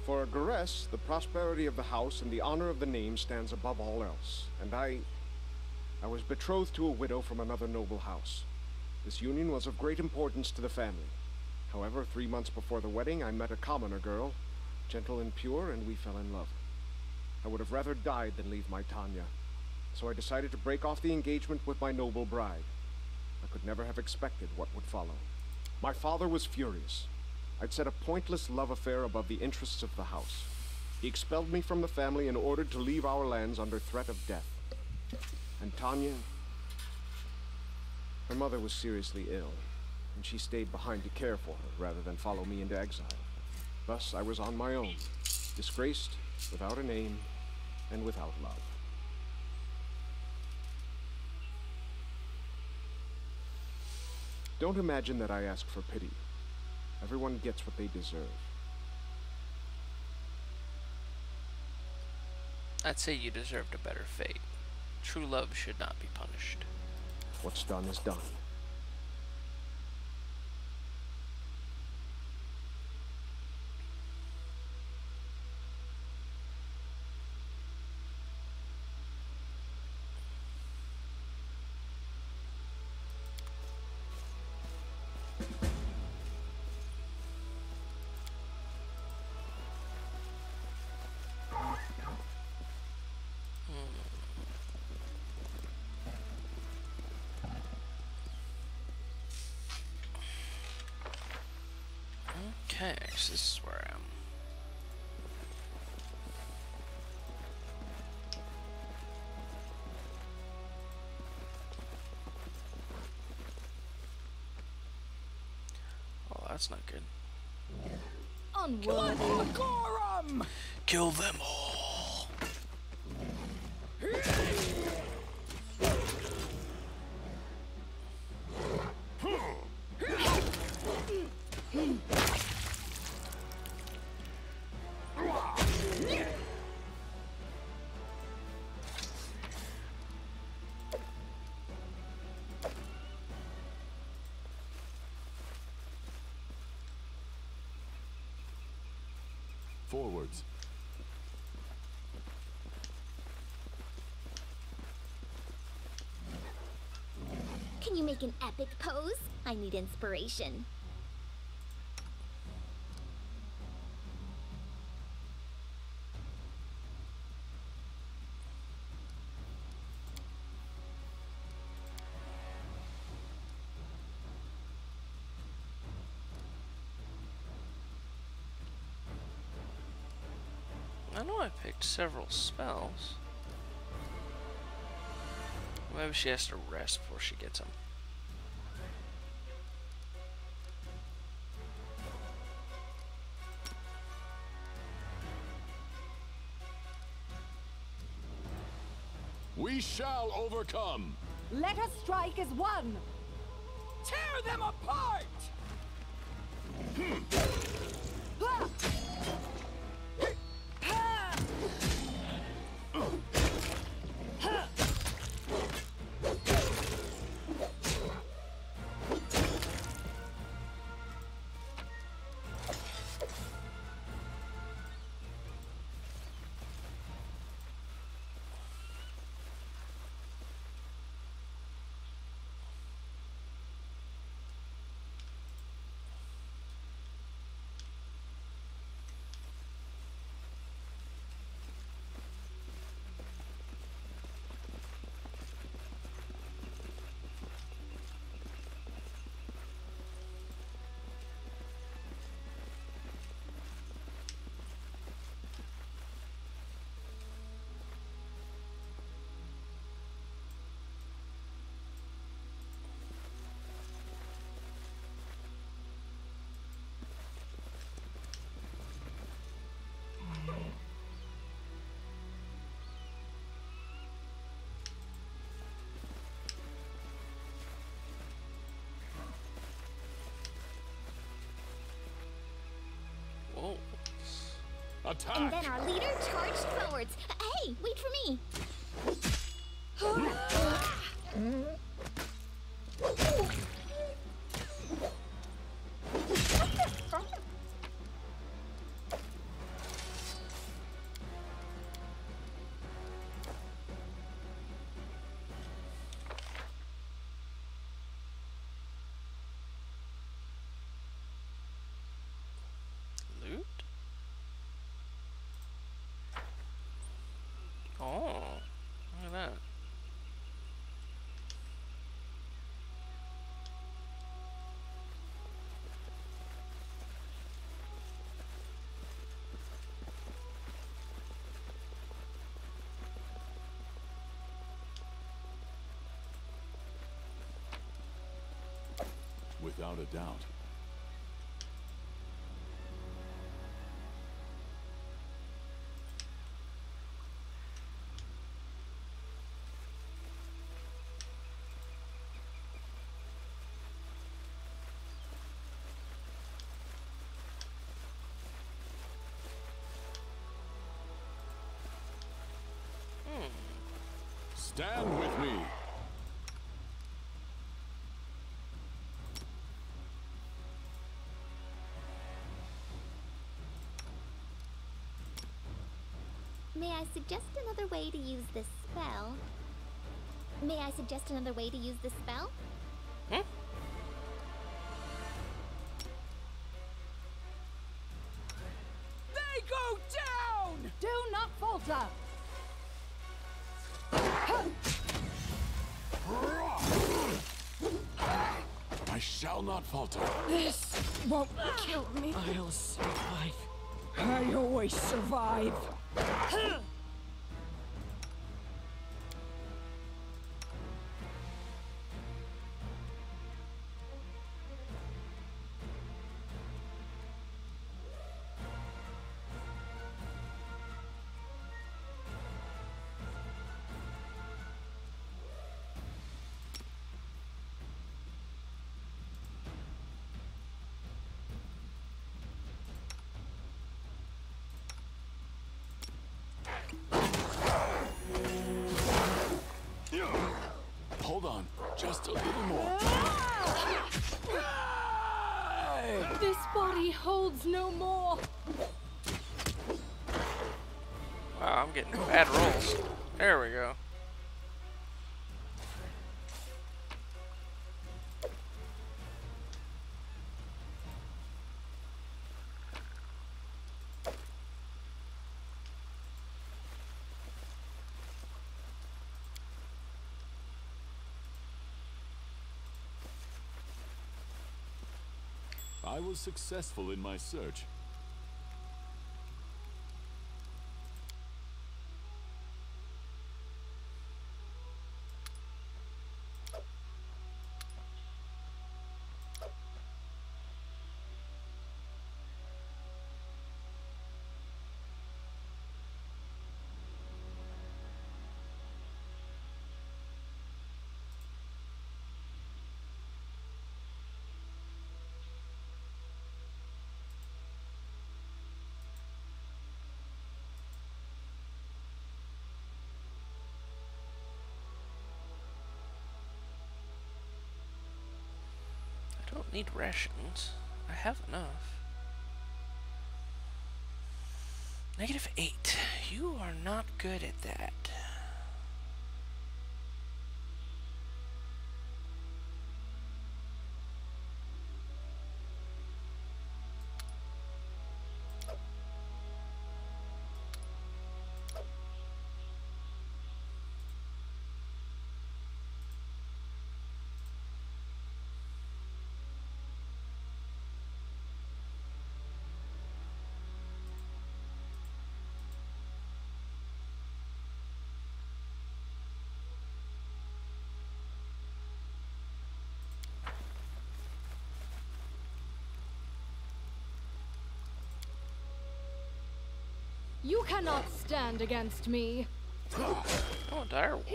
For a Garess, the prosperity of the house and the honor of the name stands above all else. And I was betrothed to a widow from another noble house. This union was of great importance to the family. However, 3 months before the wedding, I met a commoner girl, gentle and pure, and we fell in love. I would have rather died than leave my Tanya, so I decided to break off the engagement with my noble bride. I could never have expected what would follow. My father was furious. I'd set a pointless love affair above the interests of the house. He expelled me from the family and ordered to leave our lands under threat of death. And Tanya, her mother was seriously ill, and she stayed behind to care for her rather than follow me into exile. Thus, I was on my own, disgraced, without a name, and without love. Don't imagine that I ask for pity. Everyone gets what they deserve. I'd say you deserved a better fate. True love should not be punished. What's done is done. Okay, so this is where I am. Oh, that's not good. Onward! Gorum! Kill them all! Forwards. Can you make an epic pose? I need inspiration. I know I picked several spells. Maybe she has to rest before she gets them. We shall overcome. Let us strike as one. Tear them apart! Whoa. Attack! And then our leader charged forwards. Hey, wait for me. without a doubt. Stand with me. May I suggest another way to use this spell? May I suggest another way to use this spell? Hmm? They go down! Do not falter! I shall not falter. This won't kill me. I'll survive. I always survive. Hold on, just a little more. This body holds no more. Wow, I'm getting bad rolls. There we go. I was successful in my search. I don't need rations. I have enough. -8. You are not good at that. You cannot stand against me. Oh, dire wolf.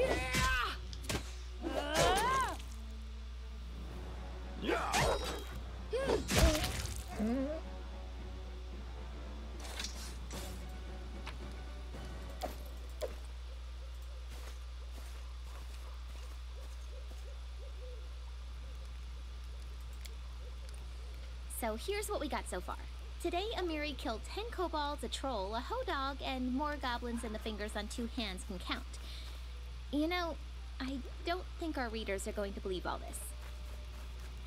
So here's what we got so far. Today, Amiri killed 10 kobolds, a troll, a ho-dog, and more goblins than the fingers on 2 hands can count. You know, I don't think our readers are going to believe all this.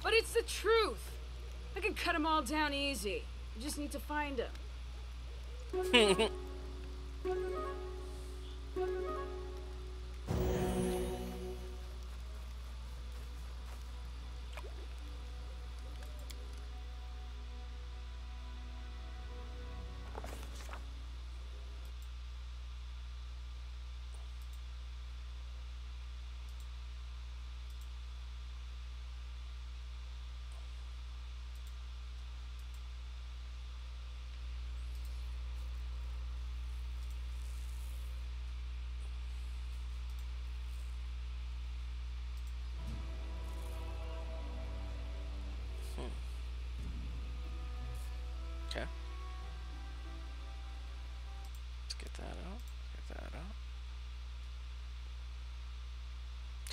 But it's the truth. I can cut them all down easy. You just need to find them.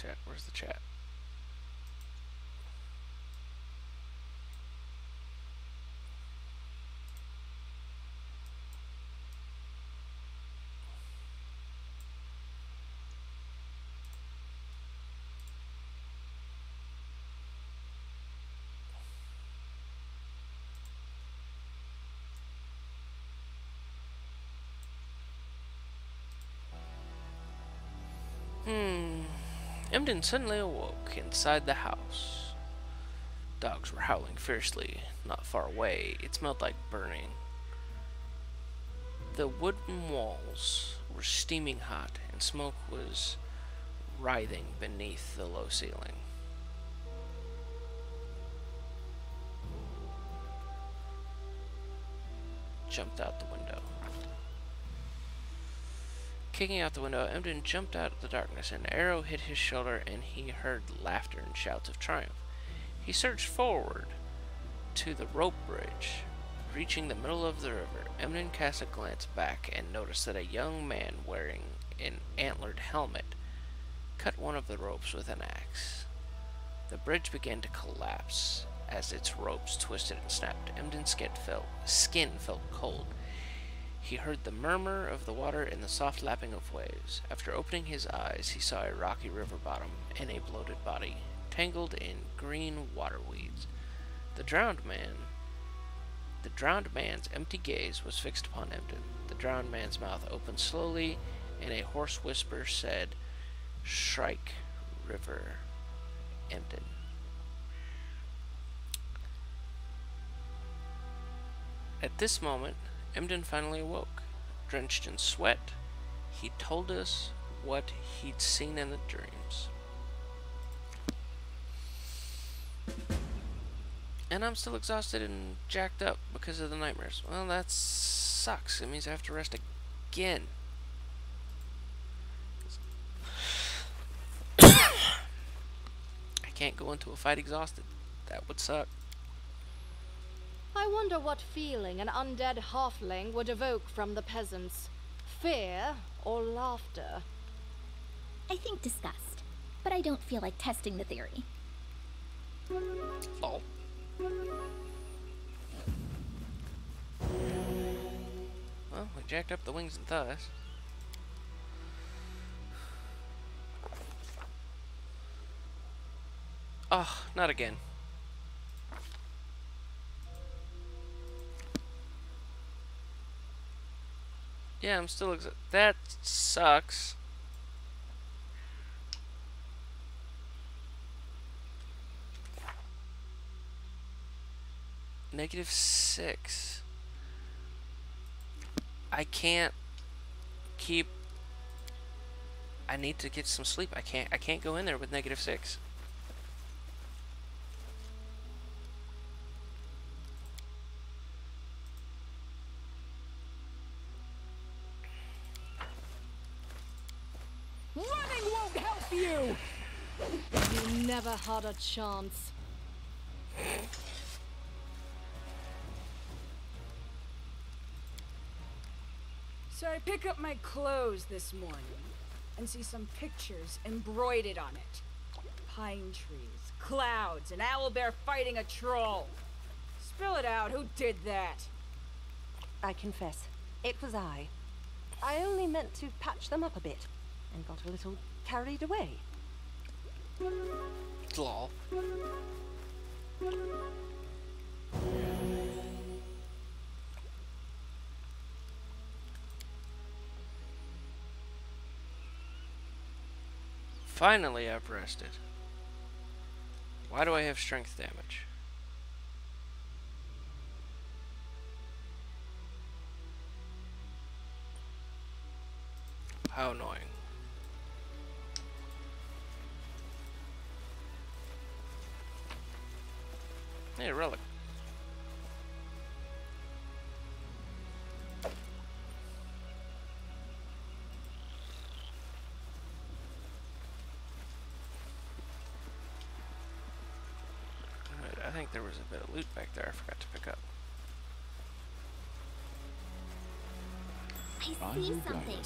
Chat. Where's the chat? Emden suddenly awoke inside the house. Dogs were howling fiercely. Not far away, it smelled like burning. The wooden walls were steaming hot, and smoke was writhing beneath the low ceiling. Jumped out the window. Kicking out the window, Emden jumped out of the darkness. An arrow hit his shoulder, and he heard laughter and shouts of triumph. He surged forward to the rope bridge. Reaching the middle of the river, Emden cast a glance back and noticed that a young man wearing an antlered helmet cut one of the ropes with an axe. The bridge began to collapse as its ropes twisted and snapped. Emden's skin felt cold. He heard the murmur of the water and the soft lapping of waves. After opening his eyes, he saw a rocky river bottom and a bloated body, tangled in green water weeds. The drowned man's empty gaze was fixed upon Emden. The drowned man's mouth opened slowly, and a hoarse whisper said, "Shrike River, Emden." At this moment, Emden finally awoke. Drenched in sweat, he told us what he'd seen in the dreams. And I'm still exhausted and jacked up because of the nightmares. Well, that sucks. It means I have to rest again. I can't go into a fight exhausted. That would suck. I wonder what feeling an undead halfling would evoke from the peasants. Fear or laughter? I think disgust, but I don't feel like testing the theory. Lol. Well, we jacked up the wings and thighs. Oh, not again. Yeah, I'm still that sucks. -6. I can't keep. I need to get some sleep. I can't go in there with -6. Running won't help you! You never had a chance. So I pick up my clothes this morning and see some pictures embroidered on it. Pine trees, clouds, an owlbear fighting a troll. Spill it out, who did that? I confess, it was I. I only meant to patch them up a bit, and got a little carried away. Lol. Finally, I've rested. Why do I have strength damage? How annoying. Hey, relic. I think there was a bit of loot back there I forgot to pick up. I see something.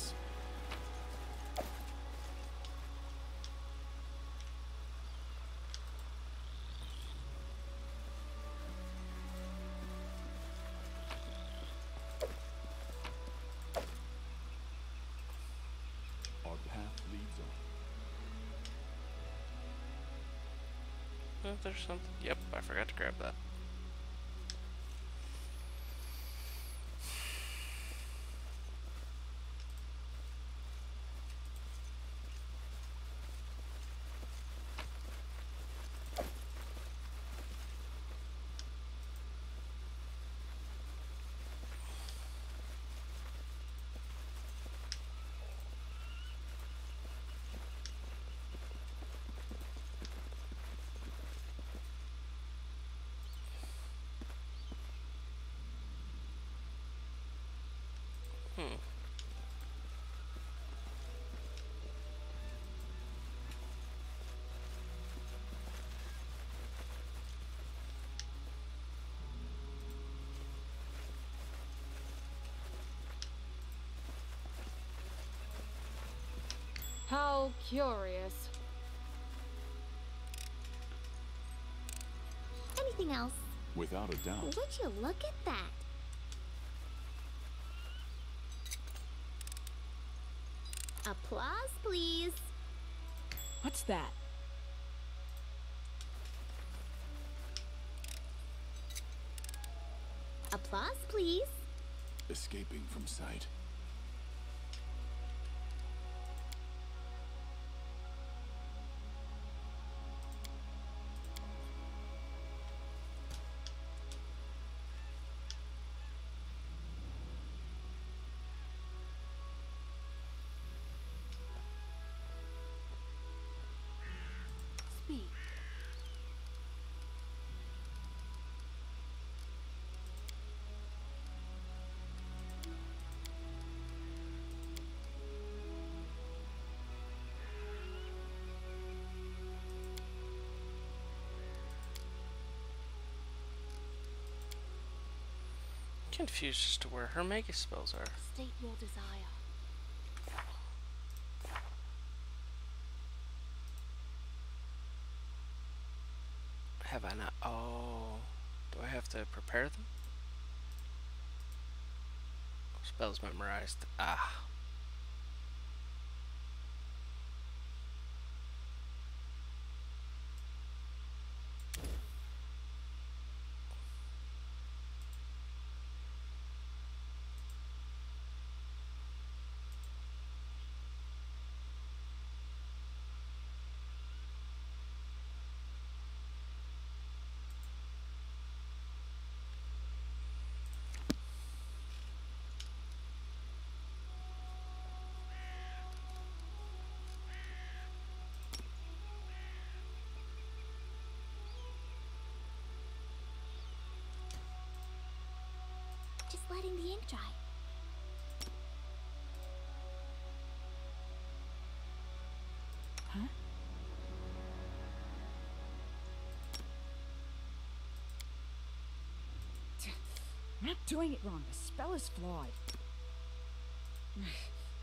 There's something. Yep, I forgot to grab that. Hmm. How curious. Anything else? Without a doubt. Would you look at that? Applause, please. What's that? Applause, please. Escaping from sight. Speak. Confused as to where her mega spells are. State your desire. Have I not? Oh. Do I have to prepare them? Spells memorized. Ah. Just letting the ink dry. Huh? I'm not doing it wrong. The spell is flawed. I'm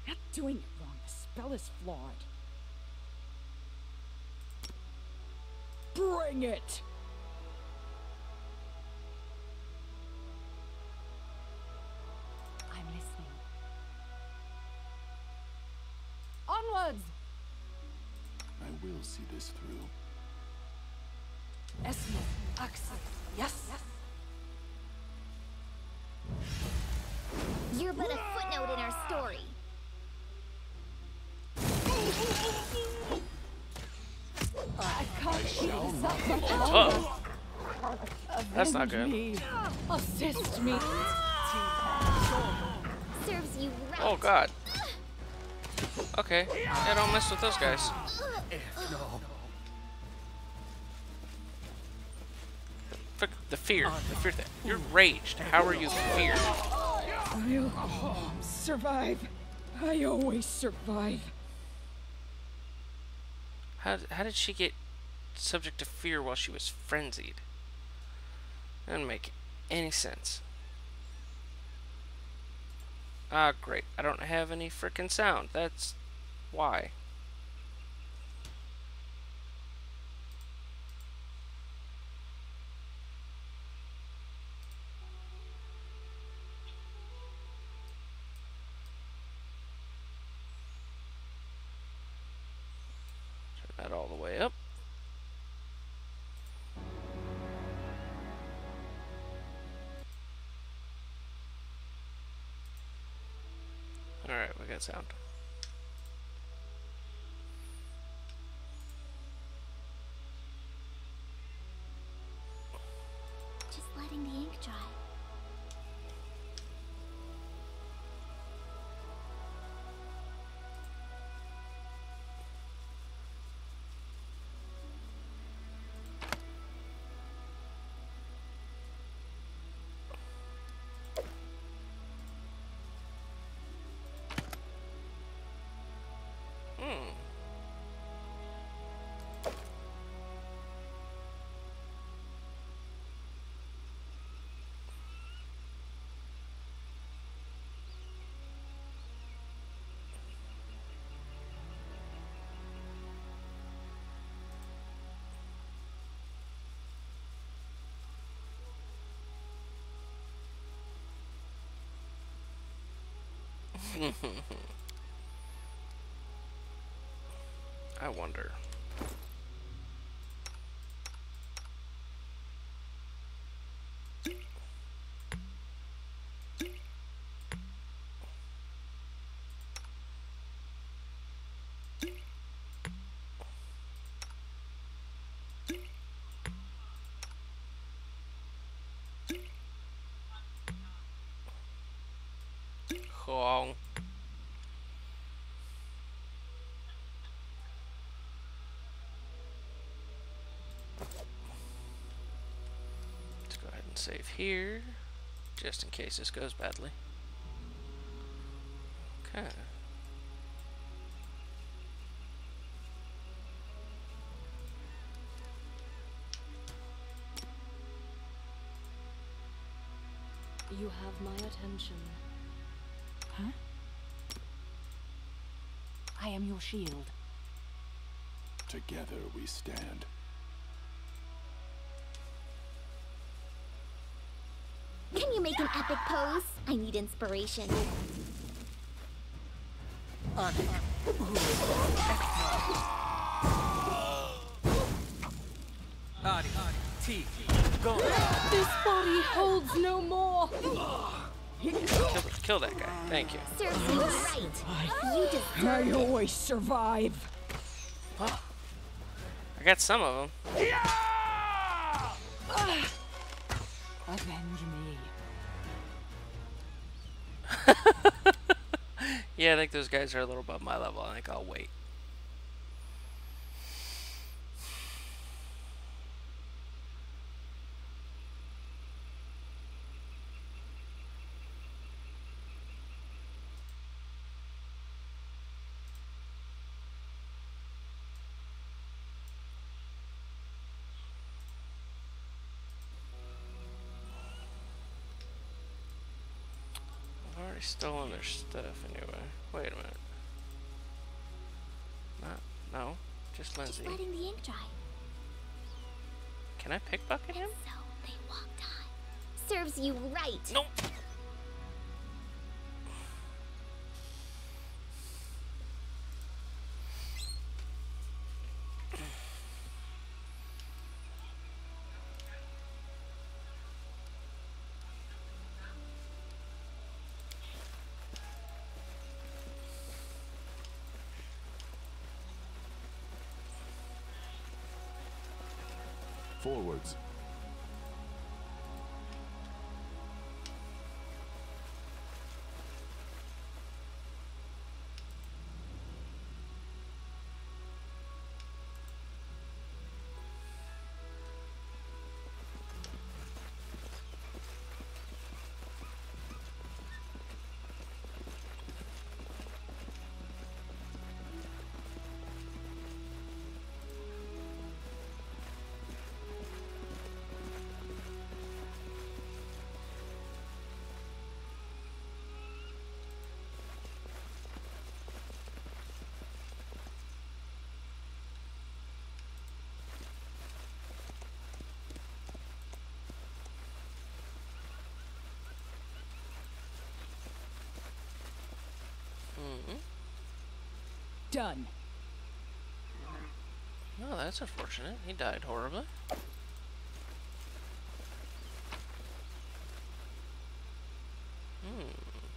not doing it wrong. The spell is flawed. Bring it! I'm listening. Onwards! I will see this through. Esme, Axel, yes? You're but a footnote in our story. I can't keep this up. Tough. That's not good. Me. Assist me. Serves you right. Oh god. Okay. Yeah, don't mess with those guys. Frick, the fear. The fear that you're raged. How are you feared? I'll survive. I always survive. How did she get subject to fear while she was frenzied? That doesn't make any sense. Ah, great. I don't have any frickin' sound. That's why. Turn that all the way up. that sound. Just letting the ink dry. I wonder. Hong. Let's go ahead and save here, just in case this goes badly. Okay. You have my attention. Huh? I am your shield. Together we stand. Can you make an epic pose? I need inspiration. This body holds no more. Kill that guy. Thank you. Seriously, you're right. You deserve I it. always survive. I got some of them. Avenge me. Yeah, I think those guys are a little above my level. I think I'll wait. I've already stolen their stuff anyway. Wait a minute. No, just Lindsay. Just letting the ink dry. Can I pickpocket him? So they walked on. Serves you right. Nope. Forwards. Done. Oh, that's unfortunate. He died horribly.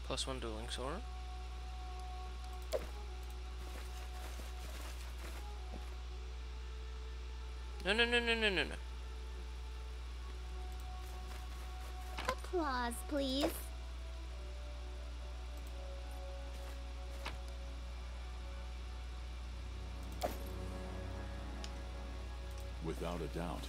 +1 dueling sword. No, no, no, no, no, no, no. Applause, please. Without a doubt.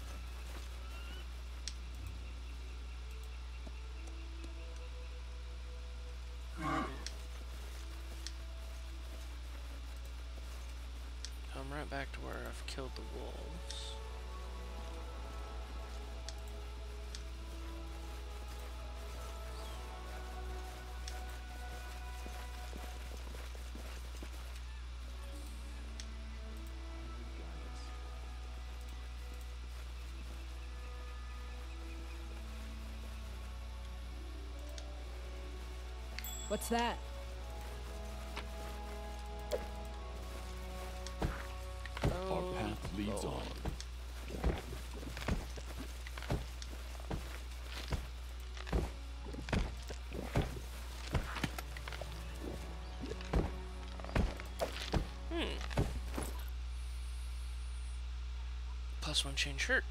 I'm right back to where I've killed the wolves. What's that? Our path leads on. +1 chain shirt.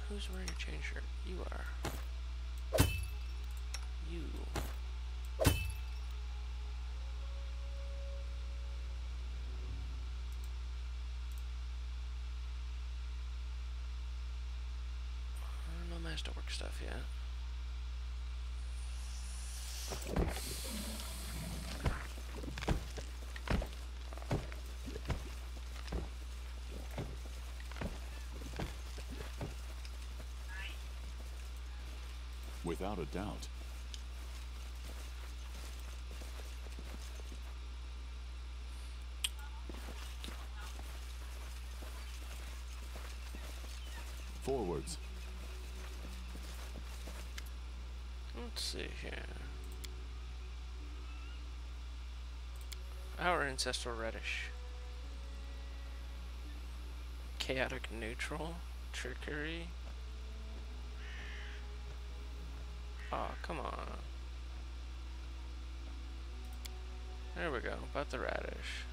Who's wearing a chain shirt? You are. You. No masterwork stuff yet. Without a doubt. Forwards. Let's see here. Our ancestral reddish. Chaotic neutral. Trickery. Oh, come on. There we go. About the radish.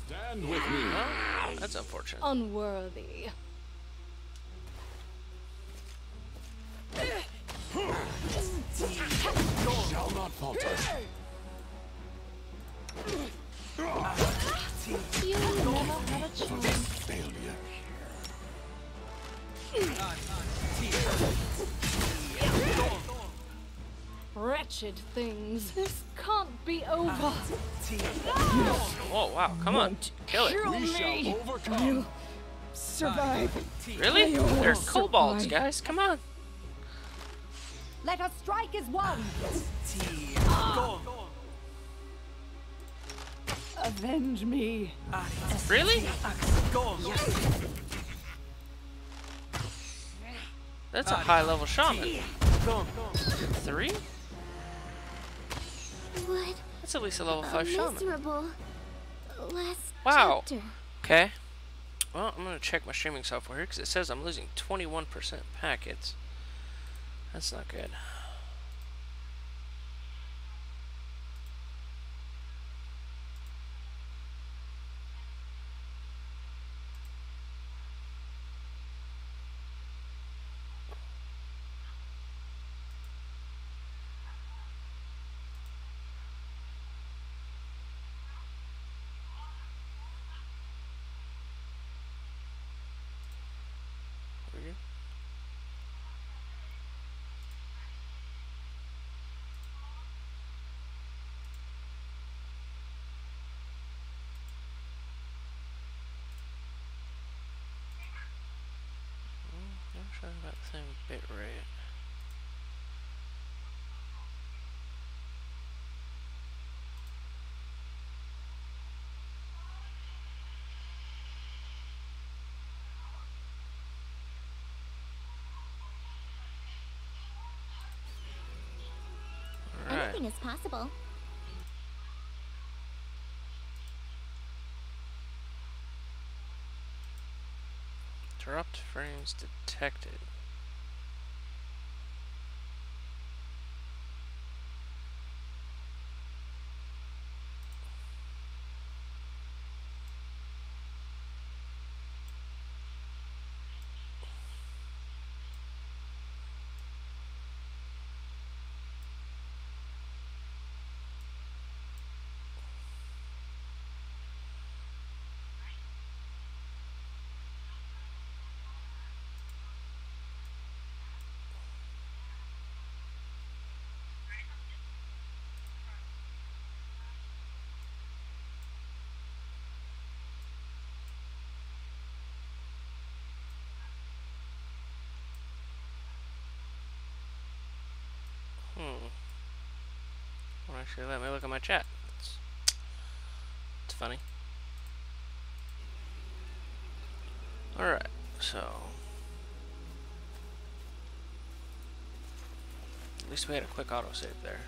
Stand with me. Oh, that's unfortunate. Unworthy. Shall not falter. You never had a chance. Failure. Wretched things. This can't be over. Oh, wow. Come on. Kill it. We shall overcome. Survive. Really? I will They're kobolds, survive. guys. Come on. Let us strike as one. Avenge me. Really? That's a high-level shaman. 3? What That's at least a level a 5 shaman. miserable last Wow. chapter. Okay. Well, I'm going to check my streaming software here because it says I'm losing 21% packets. That's not good. Weird. I'm showing about the same bit rate. anything is possible. Interrupt frames detected. Well, actually, let me look at my chat. It's funny. Alright, so at least we had a quick autosave there.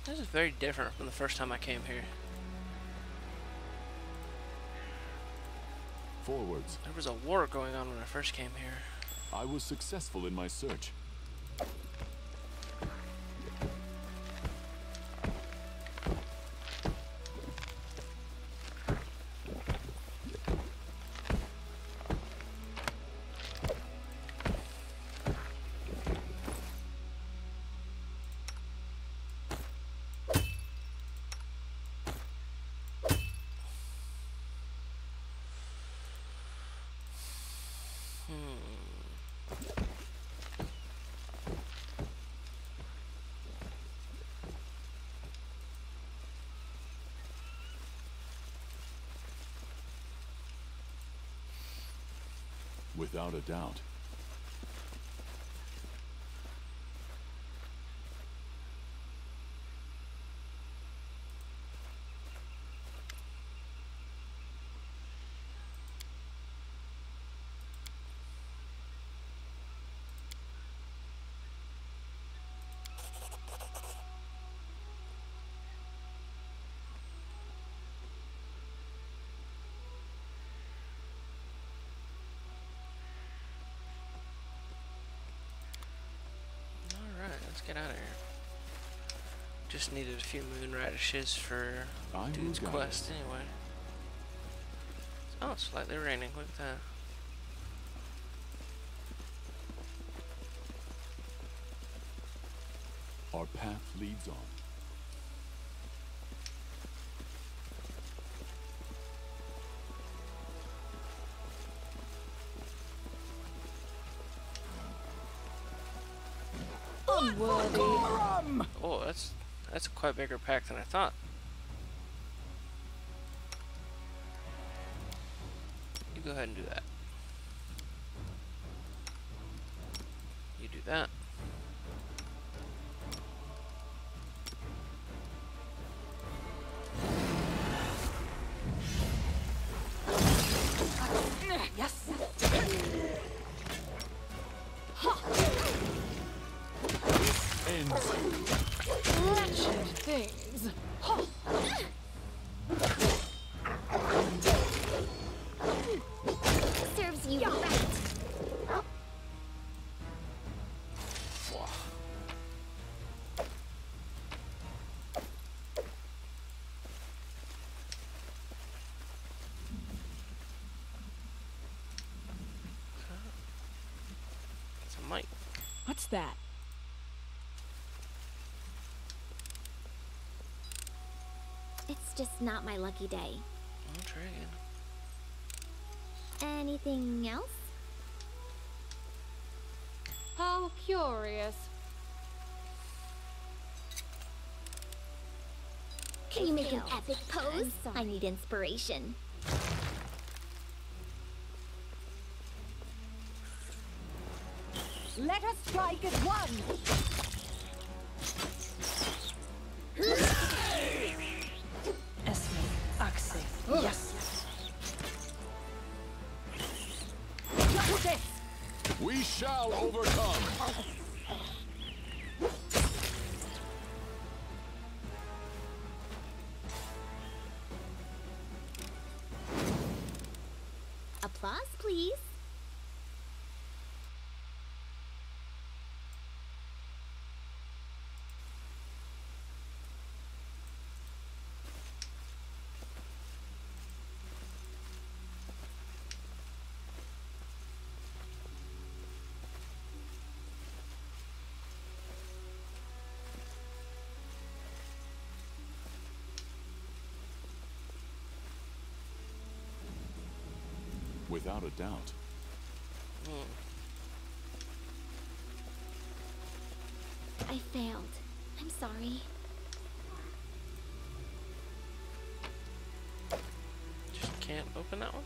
This is very different from the first time I came here. Forwards. There was a war going on when I first came here. I was successful in my search. Without a doubt. Let's get out of here. Just needed a few moon radishes for dude's quest anyway. Oh, it's slightly raining. Look at that. Our path leads on. Oh, that's a quite bigger pack than I thought. You go ahead and do that. You do that. Yes. Wretched things. Serves you right. It's a mite. What's that? It's just not my lucky day. I'll try again. Anything else? How curious. Can you make an epic pose? I need inspiration. Let us strike at one! Esme, Axe, yes. Justice! We shall overcome. Applause, please. Without a doubt. I failed. I'm sorry. Just can't open that one?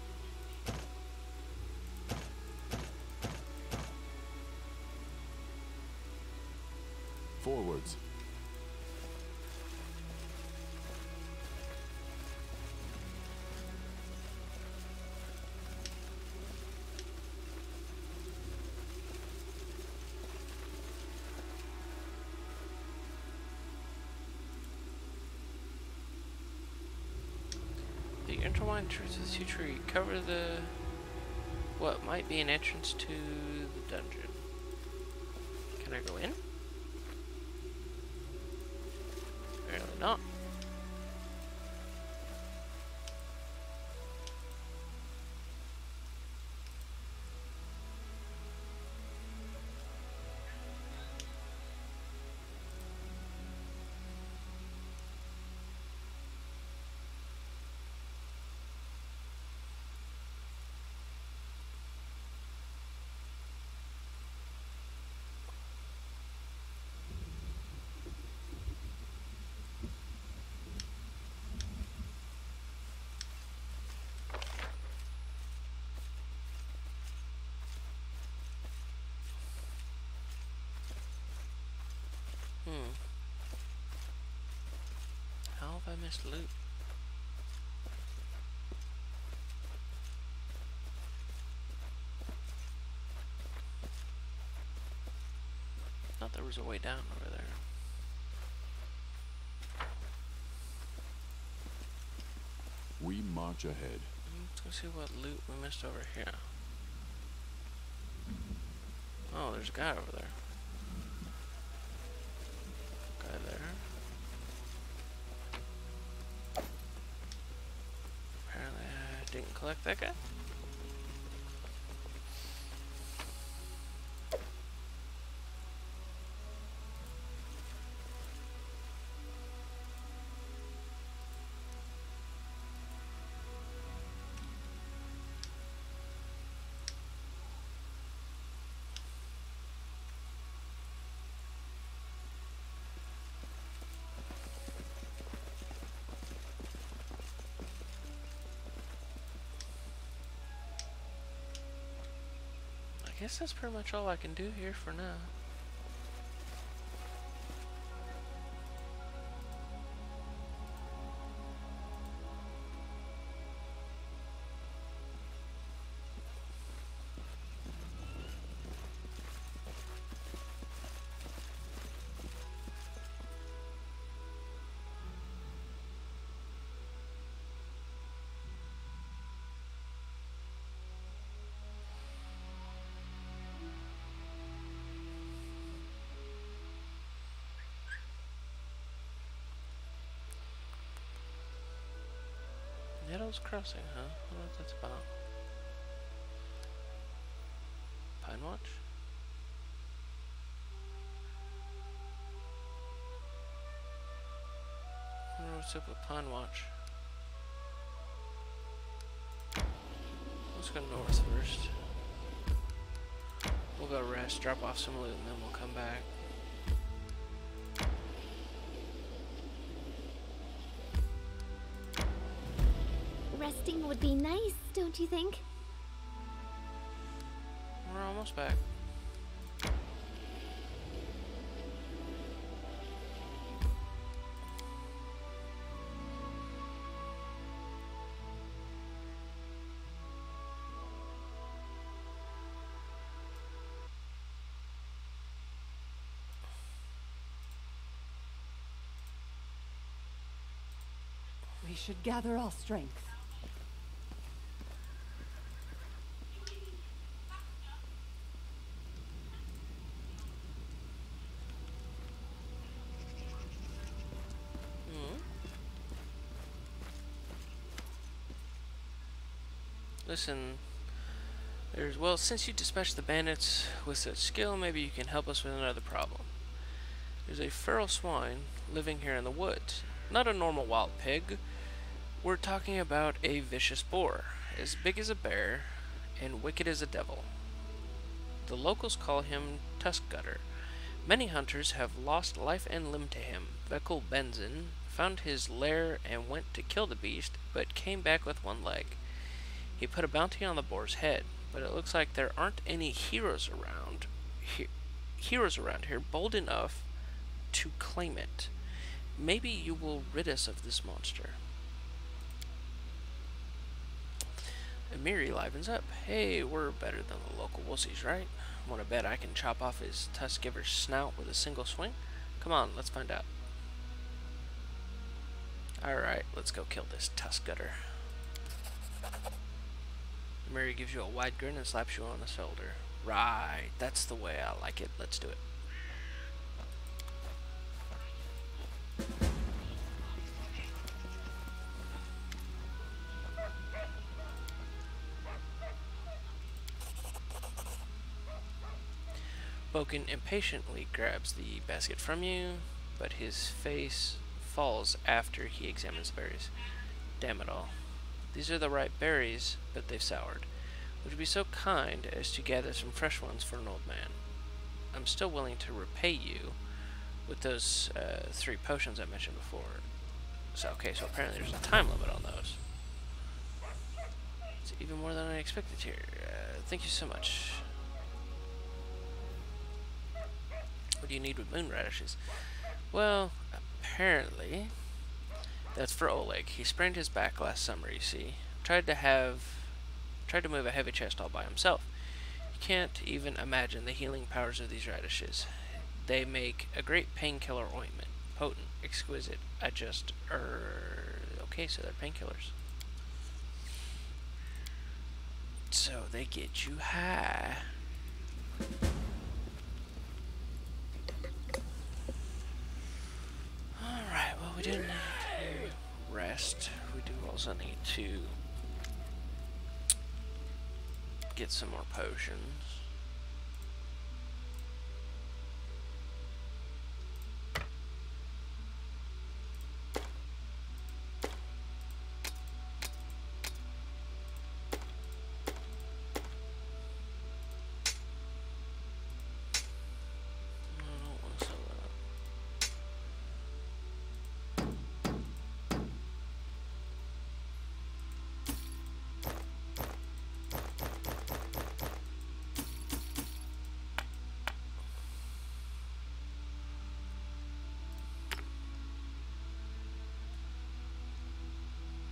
Forwards. The intertwined truths of the two tree cover the what might be an entrance to the dungeon. Can I go in? Apparently not. How have I missed loot? Thought there was a way down over there. We march ahead. Let's go see what loot we missed over here. Oh, there's a guy over there. Guy there. Apparently I didn't collect that guy. I guess that's pretty much all I can do here for now. Meadows Crossing, huh? I wonder what that's about. Pine Watch? I wonder what's up with Pine Watch. Let's go north first. We'll go rest, drop off some loot, and then we'll come back. resting would be nice, don't you think? We're almost back. We should gather our strength. Listen, well, since you dispatched the bandits with such skill, maybe you can help us with another problem. There's a feral swine living here in the woods. Not a normal wild pig. We're talking about a vicious boar, as big as a bear and wicked as a devil. The locals call him Tuskgutter. Many hunters have lost life and limb to him. Vekul Benzin found his lair and went to kill the beast, but came back with one leg. He put a bounty on the boar's head, but it looks like there aren't any heroes around here bold enough to claim it. Maybe you will rid us of this monster. Amiri livens up. Hey, we're better than the local wussies, right? Want to bet I can chop off his Tuskgiver's snout with a single swing? Come on, let's find out. Alright, let's go kill this Tuskgutter. Mary gives you a wide grin and slaps you on the shoulder. Right, that's the way I like it. Let's do it. Boken impatiently grabs the basket from you, but his face falls after he examines the berries. Damn it all. These are the right berries, but they've soured. Would you be so kind as to gather some fresh ones for an old man? I'm still willing to repay you with those 3 potions I mentioned before. So, okay, so apparently there's a time limit on those. It's even more than I expected here. Thank you so much. What do you need with moon radishes? Well, apparently that's for Oleg. He sprained his back last summer, you see. Tried to move a heavy chest all by himself. You can't even imagine the healing powers of these radishes. They make a great painkiller ointment. Potent, exquisite. Okay, so they're painkillers. So they get you high. Alright, well, we didn't rest. We do also need to get some more potions.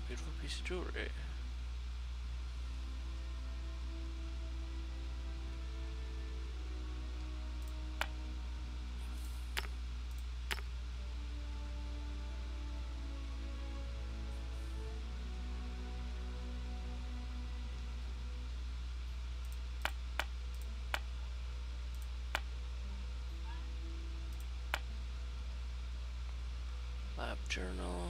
Beautiful piece of jewelry. Lab journal.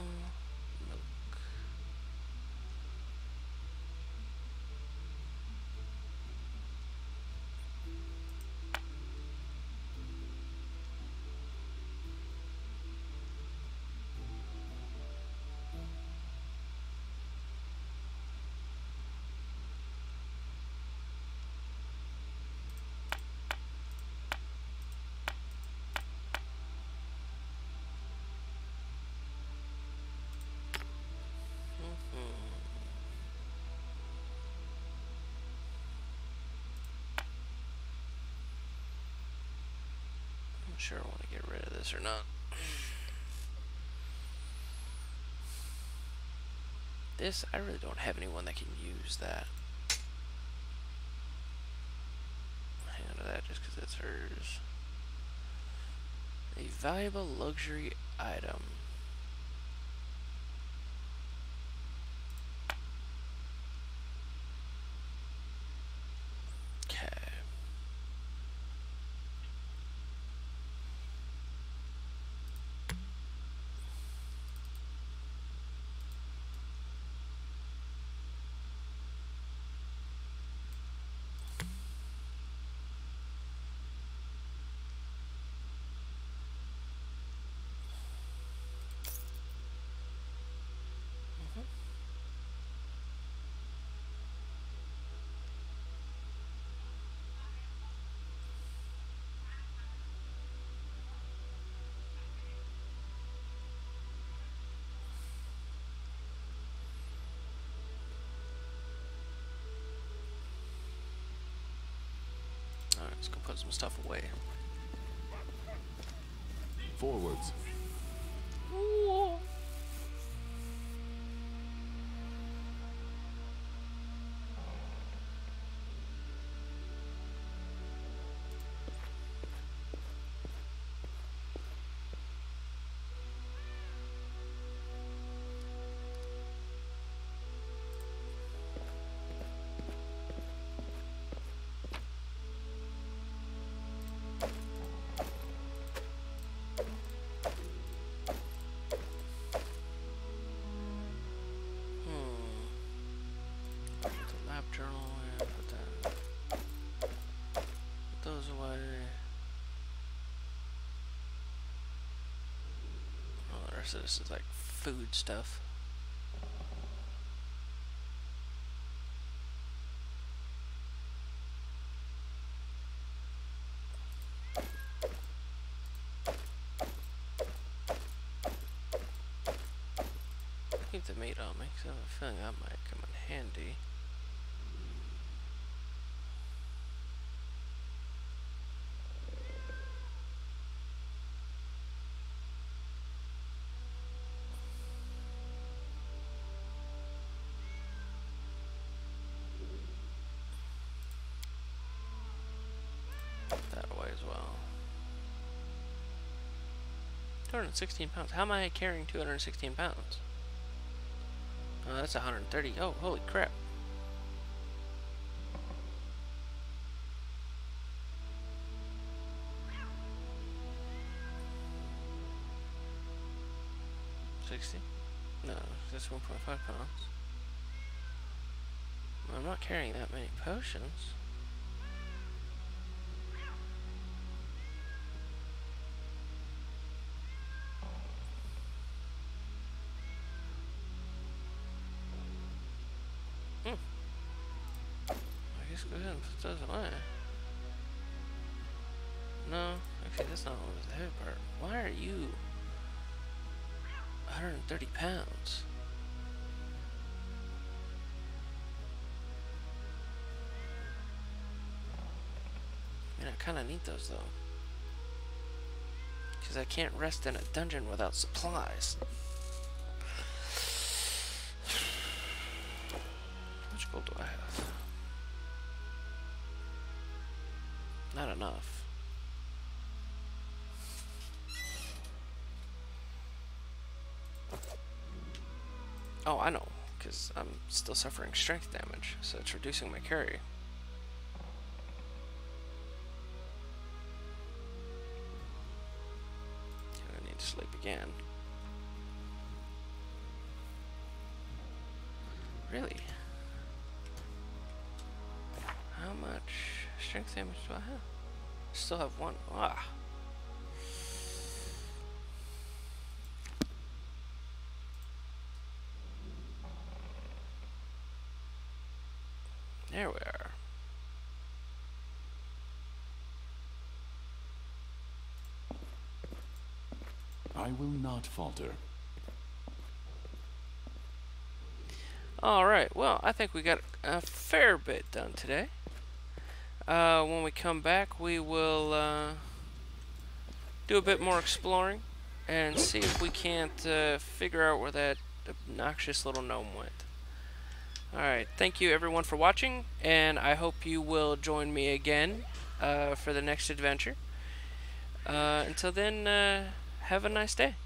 sure I want to get rid of this or not. This, I really don't have anyone that can use that. Hang on to that just because it's hers. A valuable luxury item. Okay. Alright, let's go put some stuff away. Forwards. Ooh. Journal and put those away. Oh, the rest of this is like food stuff. Keep the meat on me because I have a feeling that might come in handy. That away as well. 216 pounds. How am I carrying 216 pounds? Oh, that's 130. Oh, holy crap. No, that's 1.5 pounds. I'm not carrying that many potions. I guess go ahead and put those away. No, actually that's not what was the heavy part. Why are you 130 pounds? I mean, I kind of need those though. Because I can't rest in a dungeon without supplies. How much gold do I have? Not enough. Oh, I know. Because I'm still suffering strength damage. So it's reducing my carry. I need to sleep again. Really? How much strength damage do I have? I still have one. Ah. There we are. I will not falter. Alright, well, I think we got a fair bit done today. When we come back, we will do a bit more exploring and see if we can't figure out where that obnoxious little gnome went. Alright, thank you everyone for watching, and I hope you will join me again for the next adventure. Until then, have a nice day.